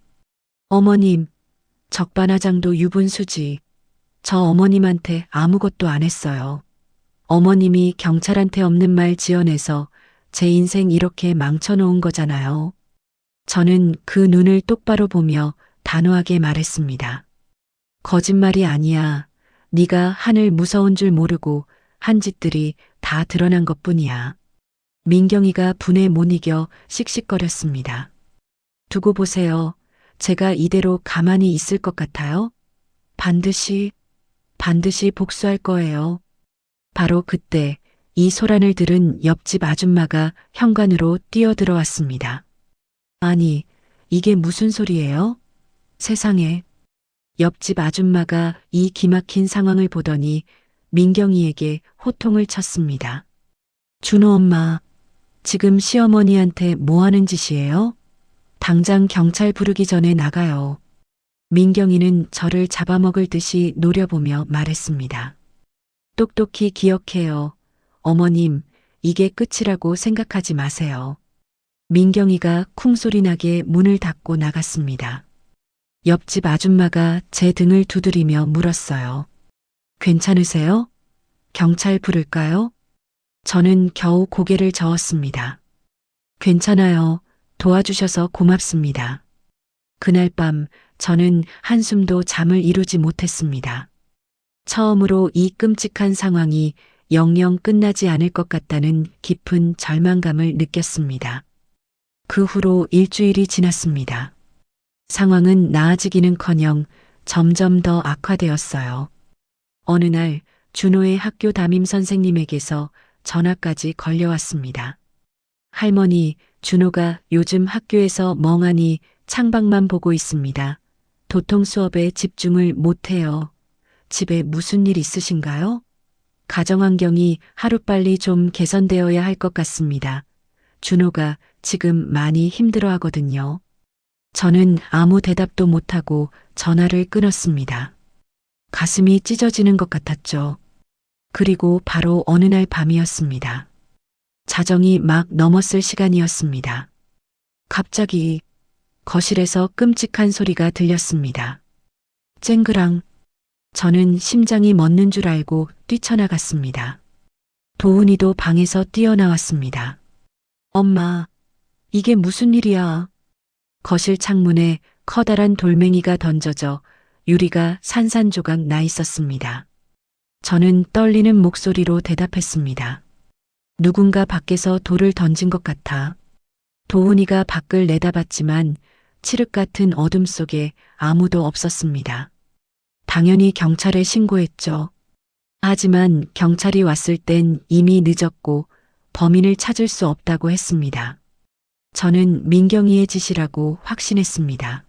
어머님, 적반하장도 유분수지. 저 어머님한테 아무것도 안 했어요. 어머님이 경찰한테 없는 말 지어내서 제 인생 이렇게 망쳐놓은 거잖아요. 저는 그 눈을 똑바로 보며 단호하게 말했습니다. 거짓말이 아니야. 네가 하늘 무서운 줄 모르고 한 짓들이 다 드러난 것뿐이야. 민경이가 분에 못 이겨 씩씩거렸습니다. 두고 보세요. 제가 이대로 가만히 있을 것 같아요? 반드시 복수할 거예요. 바로 그때 이 소란을 들은 옆집 아줌마가 현관으로 뛰어들어왔습니다. 아니, 이게 무슨 소리예요? 세상에. 옆집 아줌마가 이 기막힌 상황을 보더니 민경이에게 호통을 쳤습니다. 준호 엄마, 지금 시어머니한테 뭐 하는 짓이에요? 당장 경찰 부르기 전에 나가요. 민경이는 저를 잡아먹을 듯이 노려보며 말했습니다. 똑똑히 기억해요. 어머님, 이게 끝이라고 생각하지 마세요. 민경이가 쿵소리 나게 문을 닫고 나갔습니다. 옆집 아줌마가 제 등을 두드리며 물었어요. 괜찮으세요? 경찰 부를까요? 저는 겨우 고개를 저었습니다. 괜찮아요. 도와주셔서 고맙습니다. 그날 밤 저는 한숨도 잠을 이루지 못했습니다. 처음으로 이 끔찍한 상황이 영영 끝나지 않을 것 같다는 깊은 절망감을 느꼈습니다. 그 후로 일주일이 지났습니다. 상황은 나아지기는커녕 점점 더 악화되었어요. 어느 날 준호의 학교 담임 선생님에게서 전화까지 걸려왔습니다. 할머니, 준호가 요즘 학교에서 멍하니 창밖만 보고 있습니다. 도통 수업에 집중을 못해요. 집에 무슨 일 있으신가요? 가정환경이 하루빨리 좀 개선되어야 할 것 같습니다. 준호가 지금 많이 힘들어 하거든요. 저는 아무 대답도 못하고 전화를 끊었습니다. 가슴이 찢어지는 것 같았죠. 그리고 바로 어느 날 밤이었습니다. 자정이 막 넘었을 시간이었습니다. 갑자기 거실에서 끔찍한 소리가 들렸습니다. 쨍그랑. 저는 심장이 멎는 줄 알고 뛰쳐나갔습니다. 도훈이도 방에서 뛰어나왔습니다. 엄마, 이게 무슨 일이야? 거실 창문에 커다란 돌멩이가 던져져 유리가 산산조각 나 있었습니다. 저는 떨리는 목소리로 대답했습니다. 누군가 밖에서 돌을 던진 것 같아. 도훈이가 밖을 내다봤지만 칠흑 같은 어둠 속에 아무도 없었습니다. 당연히 경찰에 신고했죠. 하지만 경찰이 왔을 땐 이미 늦었고 범인을 찾을 수 없다고 했습니다. 저는 민경이의 짓이라고 확신했습니다.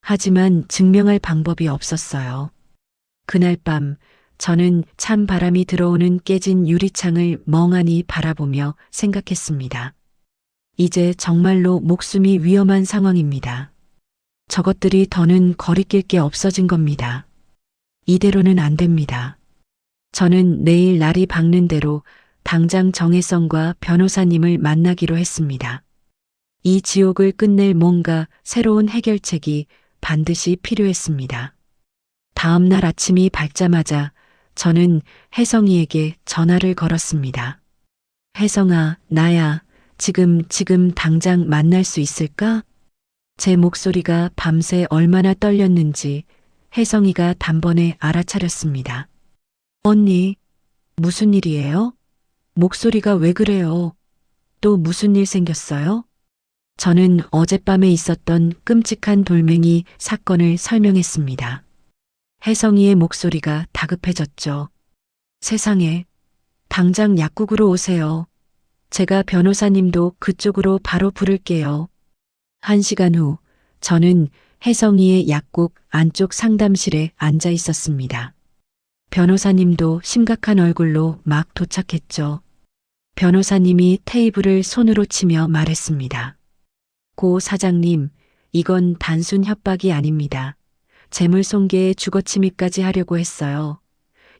하지만 증명할 방법이 없었어요. 그날 밤 저는 찬 바람이 들어오는 깨진 유리창을 멍하니 바라보며 생각했습니다. 이제 정말로 목숨이 위험한 상황입니다. 저것들이 더는 거리낄 게 없어진 겁니다. 이대로는 안 됩니다. 저는 내일 날이 밝는 대로 당장 정혜성과 변호사님을 만나기로 했습니다. 이 지옥을 끝낼 뭔가 새로운 해결책이 반드시 필요했습니다. 다음 날 아침이 밝자마자 저는 혜성이에게 전화를 걸었습니다. 혜성아, 나야. 지금 당장 만날 수 있을까? 제 목소리가 밤새 얼마나 떨렸는지 혜성이가 단번에 알아차렸습니다. 언니, 무슨 일이에요? 목소리가 왜 그래요? 또 무슨 일 생겼어요? 저는 어젯밤에 있었던 끔찍한 돌멩이 사건을 설명했습니다. 혜성이의 목소리가 다급해졌죠. 세상에, 당장 약국으로 오세요. 제가 변호사님도 그쪽으로 바로 부를게요. 1시간 후, 저는 혜성이의 약국 안쪽 상담실에 앉아 있었습니다. 변호사님도 심각한 얼굴로 막 도착했죠. 변호사님이 테이블을 손으로 치며 말했습니다. 고 사장님, 이건 단순 협박이 아닙니다. 재물손괴에 주거침입까지 하려고 했어요.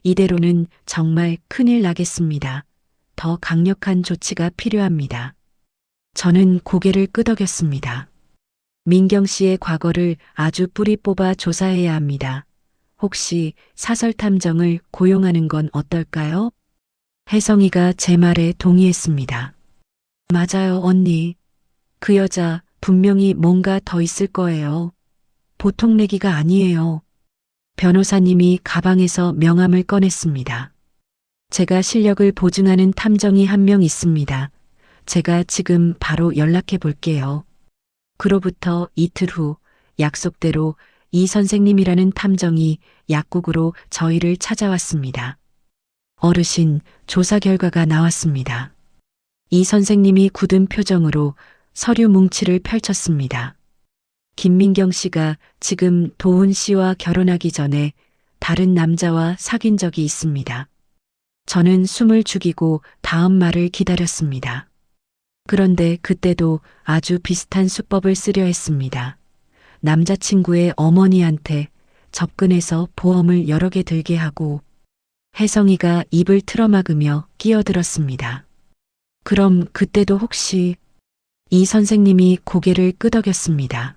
이대로는 정말 큰일 나겠습니다. 더 강력한 조치가 필요합니다. 저는 고개를 끄덕였습니다. 민경 씨의 과거를 아주 뿌리 뽑아 조사해야 합니다. 혹시 사설탐정을 고용하는 건 어떨까요? 혜성이가 제 말에 동의했습니다. 맞아요, 언니. 그 여자 분명히 뭔가 더 있을 거예요. 보통 내기가 아니에요. 변호사님이 가방에서 명함을 꺼냈습니다. 제가 실력을 보증하는 탐정이 한 명 있습니다. 제가 지금 바로 연락해 볼게요. 그로부터 이틀 후 약속대로 이 선생님이라는 탐정이 약국으로 저희를 찾아왔습니다. 어르신, 조사 결과가 나왔습니다. 이 선생님이 굳은 표정으로 서류 뭉치를 펼쳤습니다. 김민경 씨가 지금 도훈 씨와 결혼하기 전에 다른 남자와 사귄 적이 있습니다. 저는 숨을 죽이고 다음 말을 기다렸습니다. 그런데 그때도 아주 비슷한 수법을 쓰려 했습니다. 남자친구의 어머니한테 접근해서 보험을 여러 개 들게 하고 혜성이가 입을 틀어막으며 끼어들었습니다. 그럼 그때도 혹시 이 선생님이 고개를 끄덕였습니다.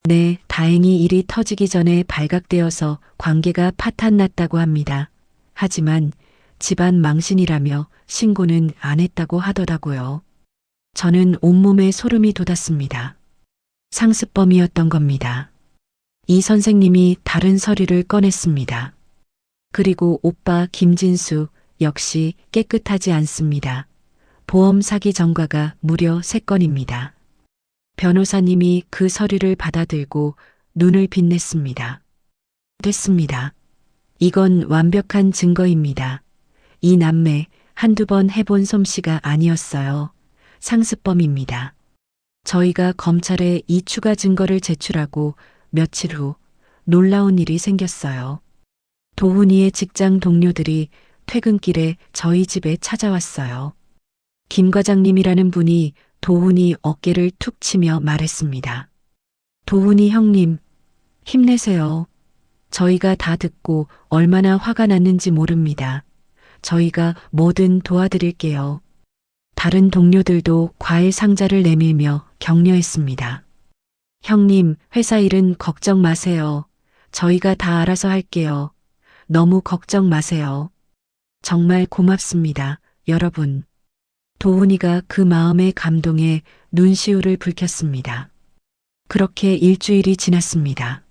네, 다행히 일이 터지기 전에 발각되어서 관계가 파탄났다고 합니다. 하지만 집안 망신이라며 신고는 안 했다고 하더라고요. 저는 온몸에 소름이 돋았습니다. 상습범이었던 겁니다. 이 선생님이 다른 서류를 꺼냈습니다. 그리고 오빠 김진수 역시 깨끗하지 않습니다. 보험 사기 전과가 무려 3건입니다. 변호사님이 그 서류를 받아들고 눈을 빛냈습니다. 됐습니다. 이건 완벽한 증거입니다. 이 남매 한두 번 해본 솜씨가 아니었어요. 상습범입니다. 저희가 검찰에 이 추가 증거를 제출하고 며칠 후 놀라운 일이 생겼어요. 도훈이의 직장 동료들이 퇴근길에 저희 집에 찾아왔어요. 김 과장님이라는 분이 도훈이 어깨를 툭 치며 말했습니다. 도훈이 형님, 힘내세요. 저희가 다 듣고 얼마나 화가 났는지 모릅니다. 저희가 뭐든 도와드릴게요. 다른 동료들도 과일 상자를 내밀며 격려했습니다. 형님, 회사 일은 걱정 마세요. 저희가 다 알아서 할게요. 너무 걱정 마세요. 정말 고맙습니다, 여러분. 도훈이가 그 마음의 감동에 눈시울을 붉혔습니다. 그렇게 일주일이 지났습니다.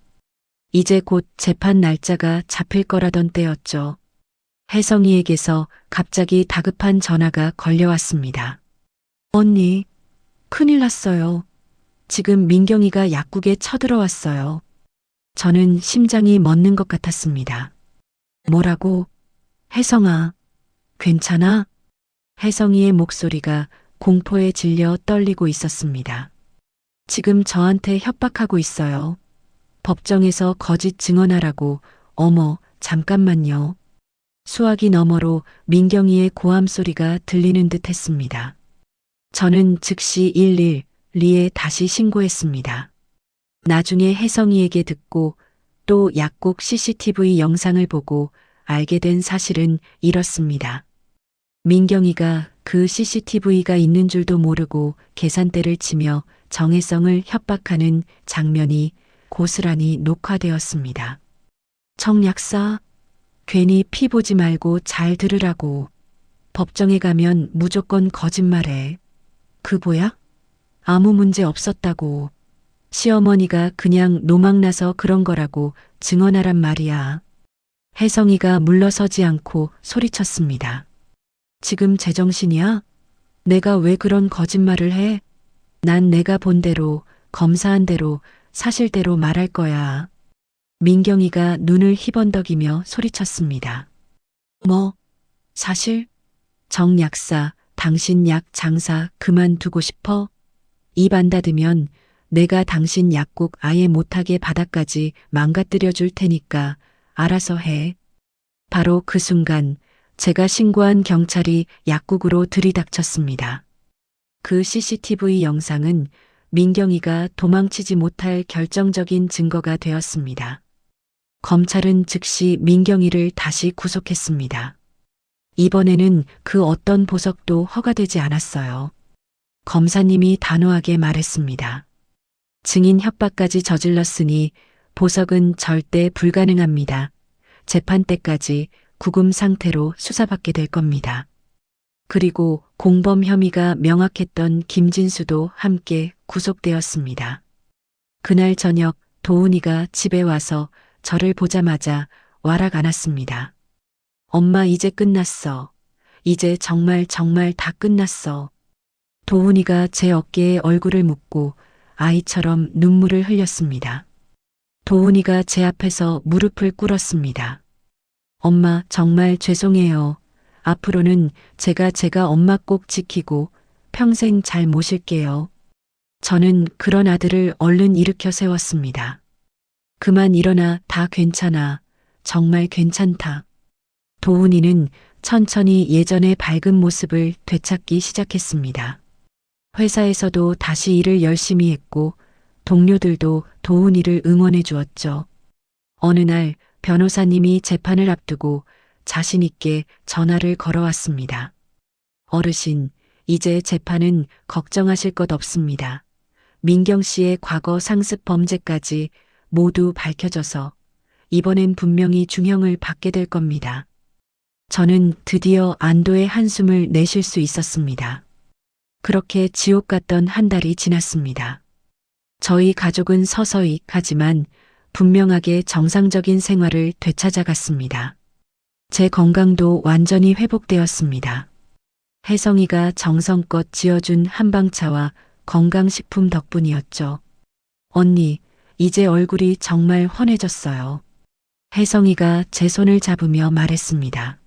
이제 곧 재판 날짜가 잡힐 거라던 때였죠. 혜성이에게서 갑자기 다급한 전화가 걸려왔습니다. 언니, 큰일 났어요. 지금 민경이가 약국에 쳐들어왔어요. 저는 심장이 멎는 것 같았습니다. 뭐라고? 혜성아, 괜찮아? 혜성이의 목소리가 공포에 질려 떨리고 있었습니다. 지금 저한테 협박하고 있어요. 법정에서 거짓 증언하라고. 어머, 잠깐만요. 수화기 너머로 민경이의 고함 소리가 들리는 듯 했습니다. 저는 즉시 112에 다시 신고했습니다. 나중에 혜성이에게 듣고 또 약국 CCTV 영상을 보고 알게 된 사실은 이렇습니다. 민경이가 그 CCTV가 있는 줄도 모르고 계산대를 치며 정혜성을 협박하는 장면이 고스란히 녹화되었습니다. 정 약사, 괜히 피 보지 말고 잘 들으라고. 법정에 가면 무조건 거짓말해. 그 보야? 아무 문제 없었다고. 시어머니가 그냥 노망나서 그런 거라고 증언하란 말이야. 혜성이가 물러서지 않고 소리쳤습니다. 지금 제정신이야? 내가 왜 그런 거짓말을 해? 난 내가 본 대로, 검사한 대로, 사실대로 말할 거야. 민경이가 눈을 희번덕이며 소리쳤습니다. 뭐? 사실? 정 약사, 당신 약 장사 그만두고 싶어? 입 안 닫으면 내가 당신 약국 아예 못하게 바닥까지 망가뜨려 줄 테니까 알아서 해. 바로 그 순간 제가 신고한 경찰이 약국으로 들이닥쳤습니다. 그 CCTV 영상은 민경이가 도망치지 못할 결정적인 증거가 되었습니다. 검찰은 즉시 민경이를 다시 구속했습니다. 이번에는 그 어떤 보석도 허가되지 않았어요. 검사님이 단호하게 말했습니다. 증인 협박까지 저질렀으니 보석은 절대 불가능합니다. 재판 때까지 구금 상태로 수사받게 될 겁니다. 그리고 공범 혐의가 명확했던 김진수도 함께 구속되었습니다. 그날 저녁 도훈이가 집에 와서 저를 보자마자 와락 안았습니다. 엄마 이제 끝났어. 이제 정말 다 끝났어. 도훈이가 제 어깨에 얼굴을 묻고 아이처럼 눈물을 흘렸습니다. 도훈이가 제 앞에서 무릎을 꿇었습니다. 엄마 정말 죄송해요. 앞으로는 제가 엄마 꼭 지키고 평생 잘 모실게요. 저는 그런 아들을 얼른 일으켜 세웠습니다. 그만 일어나, 다 괜찮아. 정말 괜찮다. 도훈이는 천천히 예전의 밝은 모습을 되찾기 시작했습니다. 회사에서도 다시 일을 열심히 했고 동료들도 도훈이를 응원해 주었죠. 어느 날 변호사님이 재판을 앞두고 자신 있게 전화를 걸어왔습니다. 어르신, 이제 재판은 걱정하실 것 없습니다. 민경 씨의 과거 상습 범죄까지 모두 밝혀져서 이번엔 분명히 중형을 받게 될 겁니다. 저는 드디어 안도의 한숨을 내쉴 수 있었습니다. 그렇게 지옥 같던 한 달이 지났습니다. 저희 가족은 서서히 하지만 분명하게 정상적인 생활을 되찾아갔습니다. 제 건강도 완전히 회복되었습니다. 혜성이가 정성껏 지어준 한방차와 건강식품 덕분이었죠. 언니, 이제 얼굴이 정말 환해졌어요. 혜성이가 제 손을 잡으며 말했습니다.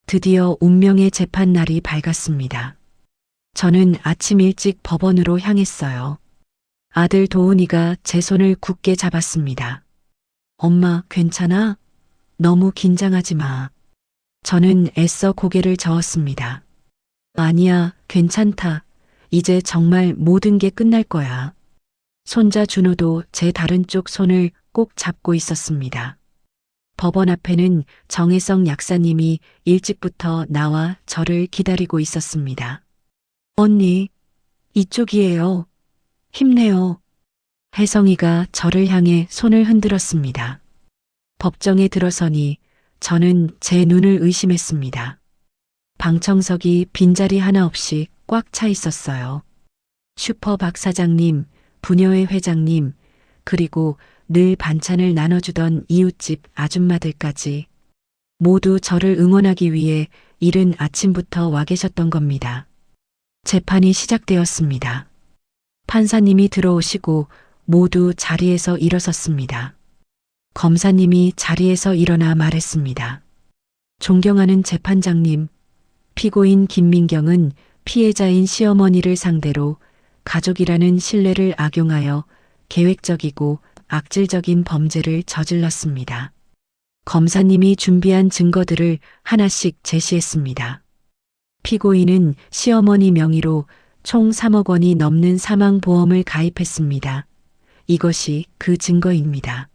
드디어 운명의 재판 날이 밝았습니다. 저는 아침 일찍 법원으로 향했어요. 아들 도훈이가 제 손을 굳게 잡았습니다. 엄마, 괜찮아? 너무 긴장하지 마. 저는 애써 고개를 저었습니다. 아니야, 괜찮다. 이제 정말 모든 게 끝날 거야. 손자 준호도 제 다른 쪽 손을 꼭 잡고 있었습니다. 법원 앞에는 정혜성 약사님이 일찍부터 나와 저를 기다리고 있었습니다. 언니, 이쪽이에요. 힘내요. 혜성이가 저를 향해 손을 흔들었습니다. 법정에 들어서니 저는 제 눈을 의심했습니다. 방청석이 빈자리 하나 없이 꽉 차 있었어요. 슈퍼 박 사장님, 부녀회 회장님, 그리고 늘 반찬을 나눠주던 이웃집 아줌마들까지 모두 저를 응원하기 위해 이른 아침부터 와 계셨던 겁니다. 재판이 시작되었습니다. 판사님이 들어오시고 모두 자리에서 일어섰습니다. 검사님이 자리에서 일어나 말했습니다. 존경하는 재판장님, 피고인 김민경은 피해자인 시어머니를 상대로 가족이라는 신뢰를 악용하여 계획적이고 악질적인 범죄를 저질렀습니다. 검사님이 준비한 증거들을 하나씩 제시했습니다. 피고인은 시어머니 명의로 총 3억 원이 넘는 사망보험을 가입했습니다. 이것이 그 증거입니다.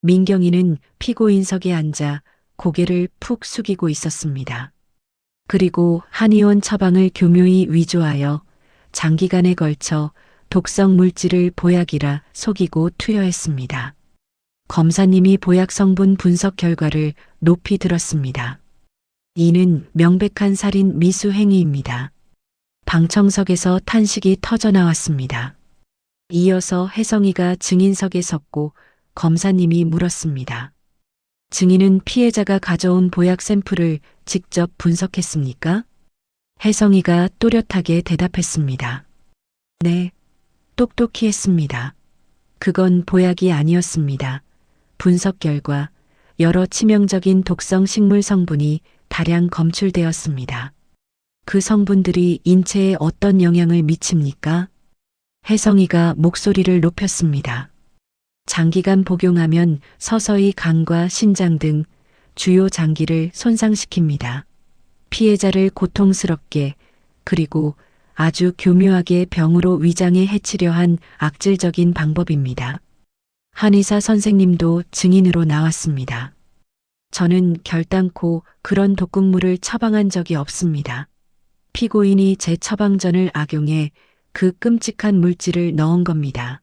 민경이는 피고인석에 앉아 고개를 푹 숙이고 있었습니다. 그리고 한의원 처방을 교묘히 위조하여 장기간에 걸쳐 독성 물질을 보약이라 속이고 투여했습니다. 검사님이 보약 성분 분석 결과를 높이 들었습니다. 이는 명백한 살인 미수 행위입니다. 방청석에서 탄식이 터져 나왔습니다. 이어서 혜성이가 증인석에 섰고 검사님이 물었습니다. 증인은 피해자가 가져온 보약 샘플을 직접 분석했습니까? 혜성이가 또렷하게 대답했습니다. 네, 똑똑히 했습니다. 그건 보약이 아니었습니다. 분석 결과 여러 치명적인 독성 식물 성분이 다량 검출되었습니다. 그 성분들이 인체에 어떤 영향을 미칩니까? 혜성이가 목소리를 높였습니다. 장기간 복용하면 서서히 간과 신장 등 주요 장기를 손상시킵니다. 피해자를 고통스럽게 그리고 아주 교묘하게 병으로 위장해 해치려 한 악질적인 방법입니다. 한의사 선생님도 증인으로 나왔습니다. 저는 결단코 그런 독극물을 처방한 적이 없습니다. 피고인이 제 처방전을 악용해 그 끔찍한 물질을 넣은 겁니다.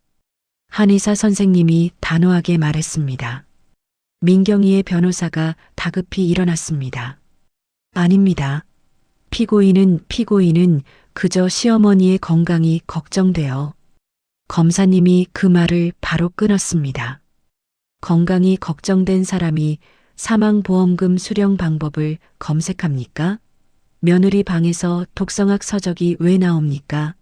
한의사 선생님이 단호하게 말했습니다. 민경이의 변호사가 다급히 일어났습니다. 아닙니다. 피고인은 그저 시어머니의 건강이 걱정되어. 검사님이 그 말을 바로 끊었습니다. 건강이 걱정된 사람이 사망보험금 수령 방법을 검색합니까? 며느리 방에서 독성학 서적이 왜 나옵니까?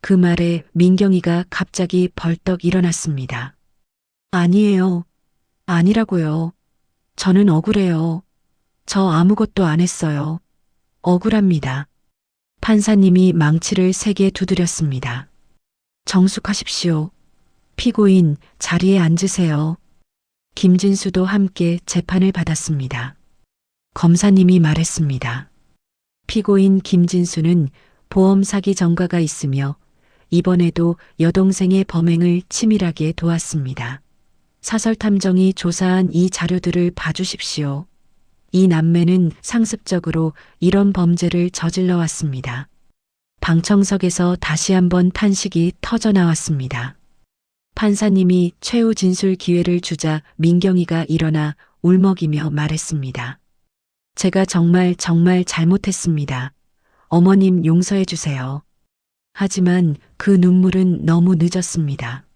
그 말에 민경이가 갑자기 벌떡 일어났습니다. 아니에요. 아니라고요. 저는 억울해요. 저 아무것도 안 했어요. 억울합니다. 판사님이 망치를 세게 두드렸습니다. 정숙하십시오. 피고인 자리에 앉으세요. 김진수도 함께 재판을 받았습니다. 검사님이 말했습니다. 피고인 김진수는 보험 사기 전과가 있으며 이번에도 여동생의 범행을 치밀하게 도왔습니다. 사설탐정이 조사한 이 자료들을 봐주십시오. 이 남매는 상습적으로 이런 범죄를 저질러 왔습니다. 방청석에서 다시 한번 탄식이 터져 나왔습니다. 판사님이 최후 진술 기회를 주자 민경이가 일어나 울먹이며 말했습니다. 제가 정말 잘못했습니다. 어머님 용서해 주세요. 하지만 그 눈물은 너무 늦었습니다.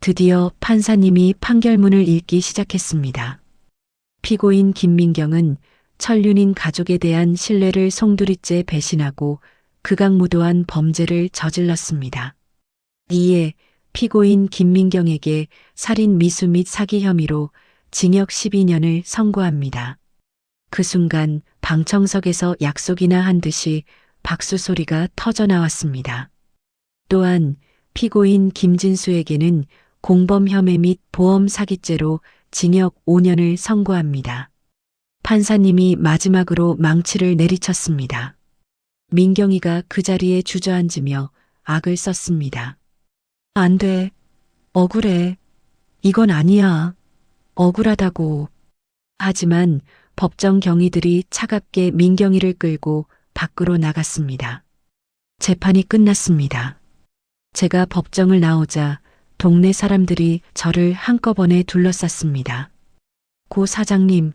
드디어 판사님이 판결문을 읽기 시작했습니다. 피고인 김민경은 천륜인 가족에 대한 신뢰를 송두리째 배신하고 극악무도한 범죄를 저질렀습니다. 이에 피고인 김민경에게 살인 미수 및 사기 혐의로 징역 12년을 선고합니다. 그 순간 방청석에서 약속이나 한 듯이 박수 소리가 터져 나왔습니다. 또한 피고인 김진수에게는 공범 혐의 및 보험 사기죄로 징역 5년을 선고합니다. 판사님이 마지막으로 망치를 내리쳤습니다. 민경이가 그 자리에 주저앉으며 악을 썼습니다. 안 돼. 억울해. 이건 아니야. 억울하다고. 하지만 법정 경위들이 차갑게 민경이를 끌고 밖으로 나갔습니다. 재판이 끝났습니다. 제가 법정을 나오자 동네 사람들이 저를 한꺼번에 둘러쌌습니다. 고 사장님,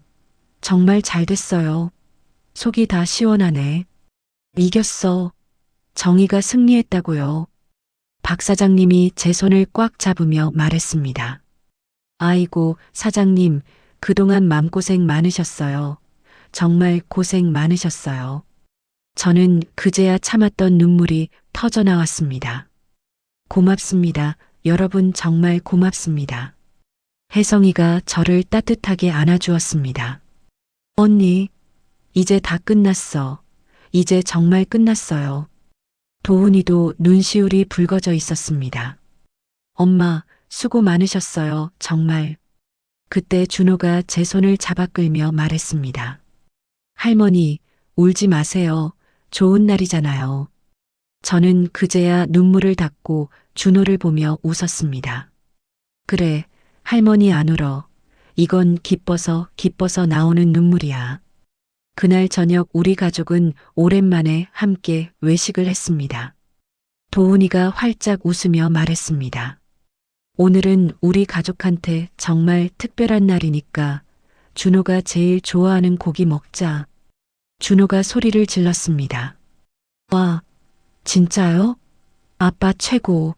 정말 잘 됐어요. 속이 다 시원하네. 이겼어. 정의가 승리했다고요. 박 사장님이 제 손을 꽉 잡으며 말했습니다. 아이고, 사장님, 그동안 마음고생 많으셨어요. 정말 고생 많으셨어요. 저는 그제야 참았던 눈물이 터져 나왔습니다. 고맙습니다. 여러분 정말 고맙습니다. 혜성이가 저를 따뜻하게 안아주었습니다. 언니, 이제 다 끝났어. 이제 정말 끝났어요. 도훈이도 눈시울이 붉어져 있었습니다. 엄마, 수고 많으셨어요. 정말. 그때 준호가 제 손을 잡아 끌며 말했습니다. 할머니, 울지 마세요. 좋은 날이잖아요. 저는 그제야 눈물을 닦고 준호를 보며 웃었습니다. 그래, 할머니 안 울어. 이건 기뻐서 나오는 눈물이야. 그날 저녁 우리 가족은 오랜만에 함께 외식을 했습니다. 도훈이가 활짝 웃으며 말했습니다. 오늘은 우리 가족한테 정말 특별한 날이니까 준호가 제일 좋아하는 고기 먹자. 준호가 소리를 질렀습니다. 와, 진짜요? 아빠 최고.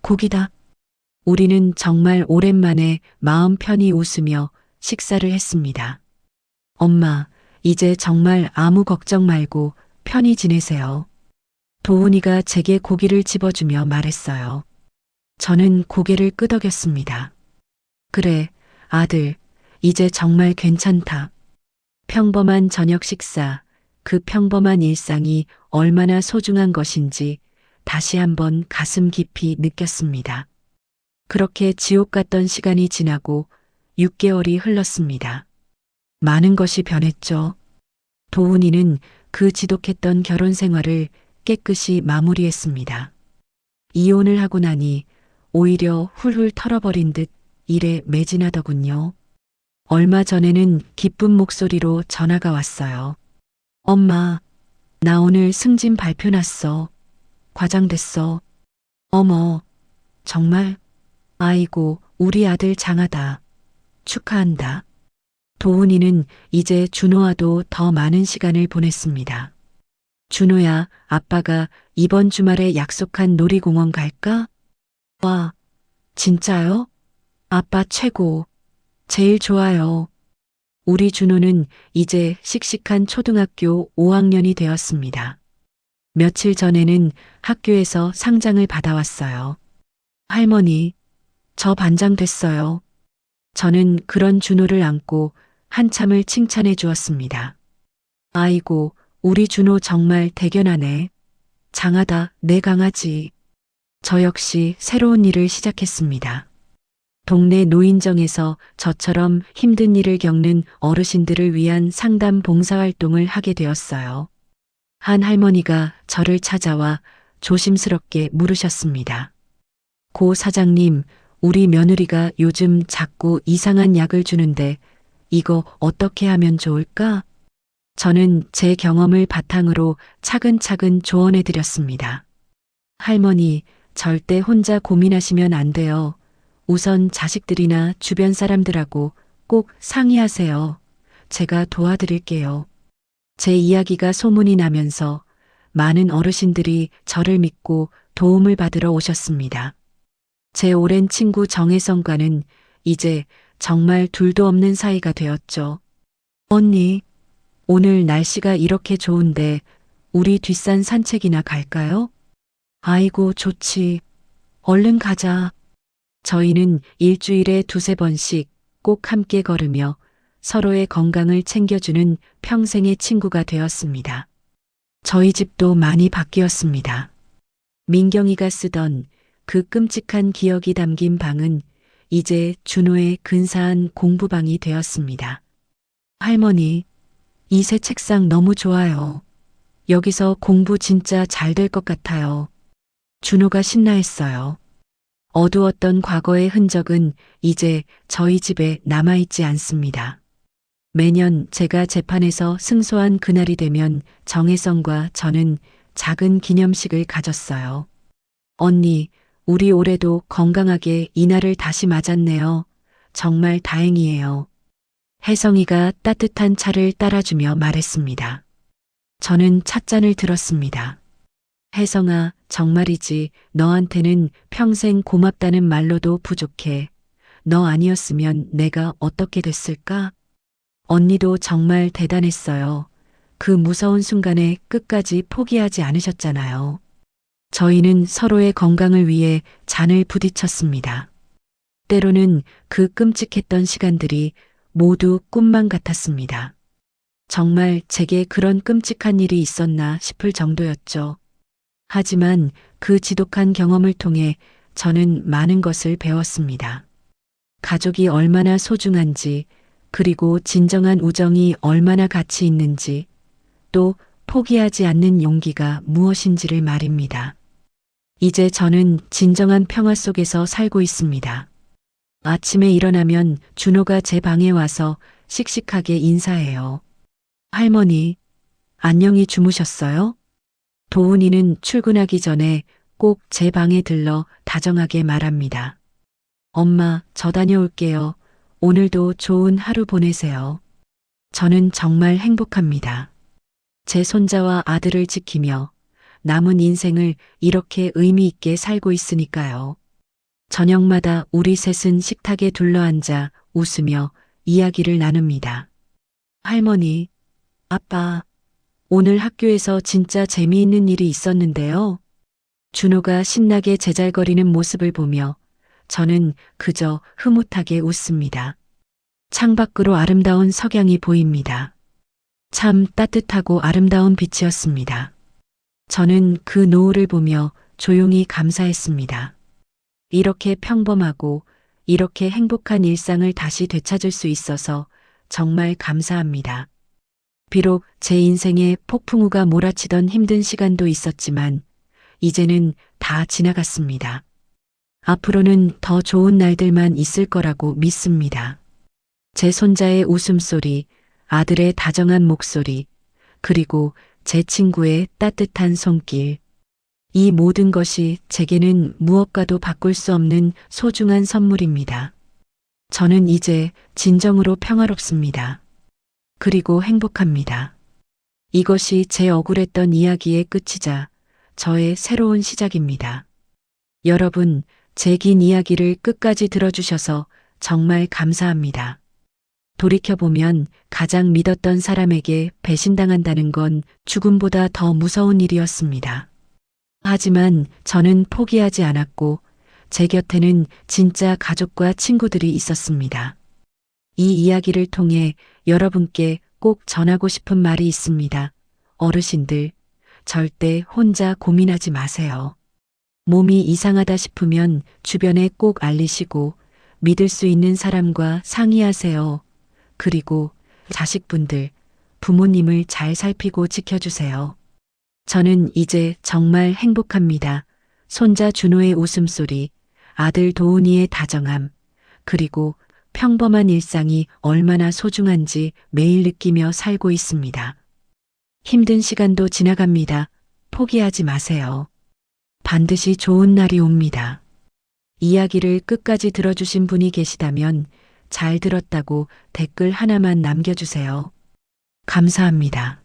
고기다. 우리는 정말 오랜만에 마음 편히 웃으며 식사를 했습니다. 엄마, 이제 정말 아무 걱정 말고 편히 지내세요. 도훈이가 제게 고기를 집어주며 말했어요. 저는 고개를 끄덕였습니다. 그래, 아들, 이제 정말 괜찮다. 평범한 저녁 식사, 그 평범한 일상이 얼마나 소중한 것인지 다시 한번 가슴 깊이 느꼈습니다. 그렇게 지옥 같던 시간이 지나고 6개월이 흘렀습니다. 많은 것이 변했죠. 도훈이는 그 지독했던 결혼 생활을 깨끗이 마무리했습니다. 이혼을 하고 나니 오히려 훌훌 털어버린 듯 일에 매진하더군요. 얼마 전에는 기쁜 목소리로 전화가 왔어요. 엄마, 나 오늘 승진 발표 났어. 과장됐어. 어머, 정말? 아이고, 우리 아들 장하다. 축하한다. 도훈이는 이제 준호와도 더 많은 시간을 보냈습니다. 준호야, 아빠가 이번 주말에 약속한 놀이공원 갈까? 와, 진짜요? 아빠 최고. 제일 좋아요. 우리 준호는 이제 씩씩한 초등학교 5학년이 되었습니다. 며칠 전에는 학교에서 상장을 받아왔어요. 할머니, 저 반장 됐어요. 저는 그런 준호를 안고 한참을 칭찬해 주었습니다. 아이고, 우리 준호 정말 대견하네. 장하다, 내 강아지. 저 역시 새로운 일을 시작했습니다. 동네 노인정에서 저처럼 힘든 일을 겪는 어르신들을 위한 상담 봉사활동을 하게 되었어요. 한 할머니가 저를 찾아와 조심스럽게 물으셨습니다. 고 사장님, 우리 며느리가 요즘 자꾸 이상한 약을 주는데 이거 어떻게 하면 좋을까? 저는 제 경험을 바탕으로 차근차근 조언해 드렸습니다. 할머니, 절대 혼자 고민하시면 안 돼요. 우선 자식들이나 주변 사람들하고 꼭 상의하세요. 제가 도와드릴게요. 제 이야기가 소문이 나면서 많은 어르신들이 저를 믿고 도움을 받으러 오셨습니다. 제 오랜 친구 정혜성과는 이제 정말 둘도 없는 사이가 되었죠. 언니, 오늘 날씨가 이렇게 좋은데 우리 뒷산 산책이나 갈까요? 아이고, 좋지. 얼른 가자. 저희는 일주일에 두세 번씩 꼭 함께 걸으며 서로의 건강을 챙겨주는 평생의 친구가 되었습니다. 저희 집도 많이 바뀌었습니다. 민경이가 쓰던 그 끔찍한 기억이 담긴 방은 이제 준호의 근사한 공부방이 되었습니다. 할머니, 이 새 책상 너무 좋아요. 여기서 공부 진짜 잘 될 것 같아요. 준호가 신나했어요. 어두웠던 과거의 흔적은 이제 저희 집에 남아있지 않습니다. 매년 제가 재판에서 승소한 그날이 되면 정혜성과 저는 작은 기념식을 가졌어요. 언니, 우리 올해도 건강하게 이날을 다시 맞았네요. 정말 다행이에요. 혜성이가 따뜻한 차를 따라주며 말했습니다. 저는 찻잔을 들었습니다. 혜성아, 정말이지 너한테는 평생 고맙다는 말로도 부족해. 너 아니었으면 내가 어떻게 됐을까? 언니도 정말 대단했어요. 그 무서운 순간에 끝까지 포기하지 않으셨잖아요. 저희는 서로의 건강을 위해 잔을 부딪혔습니다. 때로는 그 끔찍했던 시간들이 모두 꿈만 같았습니다. 정말 제게 그런 끔찍한 일이 있었나 싶을 정도였죠. 하지만 그 지독한 경험을 통해 저는 많은 것을 배웠습니다. 가족이 얼마나 소중한지, 그리고 진정한 우정이 얼마나 가치 있는지, 또 포기하지 않는 용기가 무엇인지를 말입니다. 이제 저는 진정한 평화 속에서 살고 있습니다. 아침에 일어나면 준호가 제 방에 와서 씩씩하게 인사해요. 할머니, 안녕히 주무셨어요? 도훈이는 출근하기 전에 꼭 제 방에 들러 다정하게 말합니다. 엄마, 저 다녀올게요. 오늘도 좋은 하루 보내세요. 저는 정말 행복합니다. 제 손자와 아들을 지키며 남은 인생을 이렇게 의미 있게 살고 있으니까요. 저녁마다 우리 셋은 식탁에 둘러앉아 웃으며 이야기를 나눕니다. 할머니, 아빠, 오늘 학교에서 진짜 재미있는 일이 있었는데요. 준호가 신나게 제잘거리는 모습을 보며 저는 그저 흐뭇하게 웃습니다. 창밖으로 아름다운 석양이 보입니다. 참 따뜻하고 아름다운 빛이었습니다. 저는 그 노을을 보며 조용히 감사했습니다. 이렇게 평범하고 이렇게 행복한 일상을 다시 되찾을 수 있어서 정말 감사합니다. 비록 제 인생에 폭풍우가 몰아치던 힘든 시간도 있었지만 이제는 다 지나갔습니다. 앞으로는 더 좋은 날들만 있을 거라고 믿습니다. 제 손자의 웃음소리, 아들의 다정한 목소리, 그리고 제 친구의 따뜻한 손길. 이 모든 것이 제게는 무엇과도 바꿀 수 없는 소중한 선물입니다. 저는 이제 진정으로 평화롭습니다. 그리고 행복합니다. 이것이 제 억울했던 이야기의 끝이자 저의 새로운 시작입니다. 여러분, 제 긴 이야기를 끝까지 들어주셔서 정말 감사합니다. 돌이켜보면 가장 믿었던 사람에게 배신당한다는 건 죽음보다 더 무서운 일이었습니다. 하지만 저는 포기하지 않았고 제 곁에는 진짜 가족과 친구들이 있었습니다. 이 이야기를 통해 여러분께 꼭 전하고 싶은 말이 있습니다. 어르신들, 절대 혼자 고민하지 마세요. 몸이 이상하다 싶으면 주변에 꼭 알리시고 믿을 수 있는 사람과 상의하세요. 그리고 자식분들, 부모님을 잘 살피고 지켜주세요. 저는 이제 정말 행복합니다. 손자 준호의 웃음소리, 아들 도훈이의 다정함, 그리고 평범한 일상이 얼마나 소중한지 매일 느끼며 살고 있습니다. 힘든 시간도 지나갑니다. 포기하지 마세요. 반드시 좋은 날이 옵니다. 이야기를 끝까지 들어주신 분이 계시다면 잘 들었다고 댓글 하나만 남겨주세요. 감사합니다.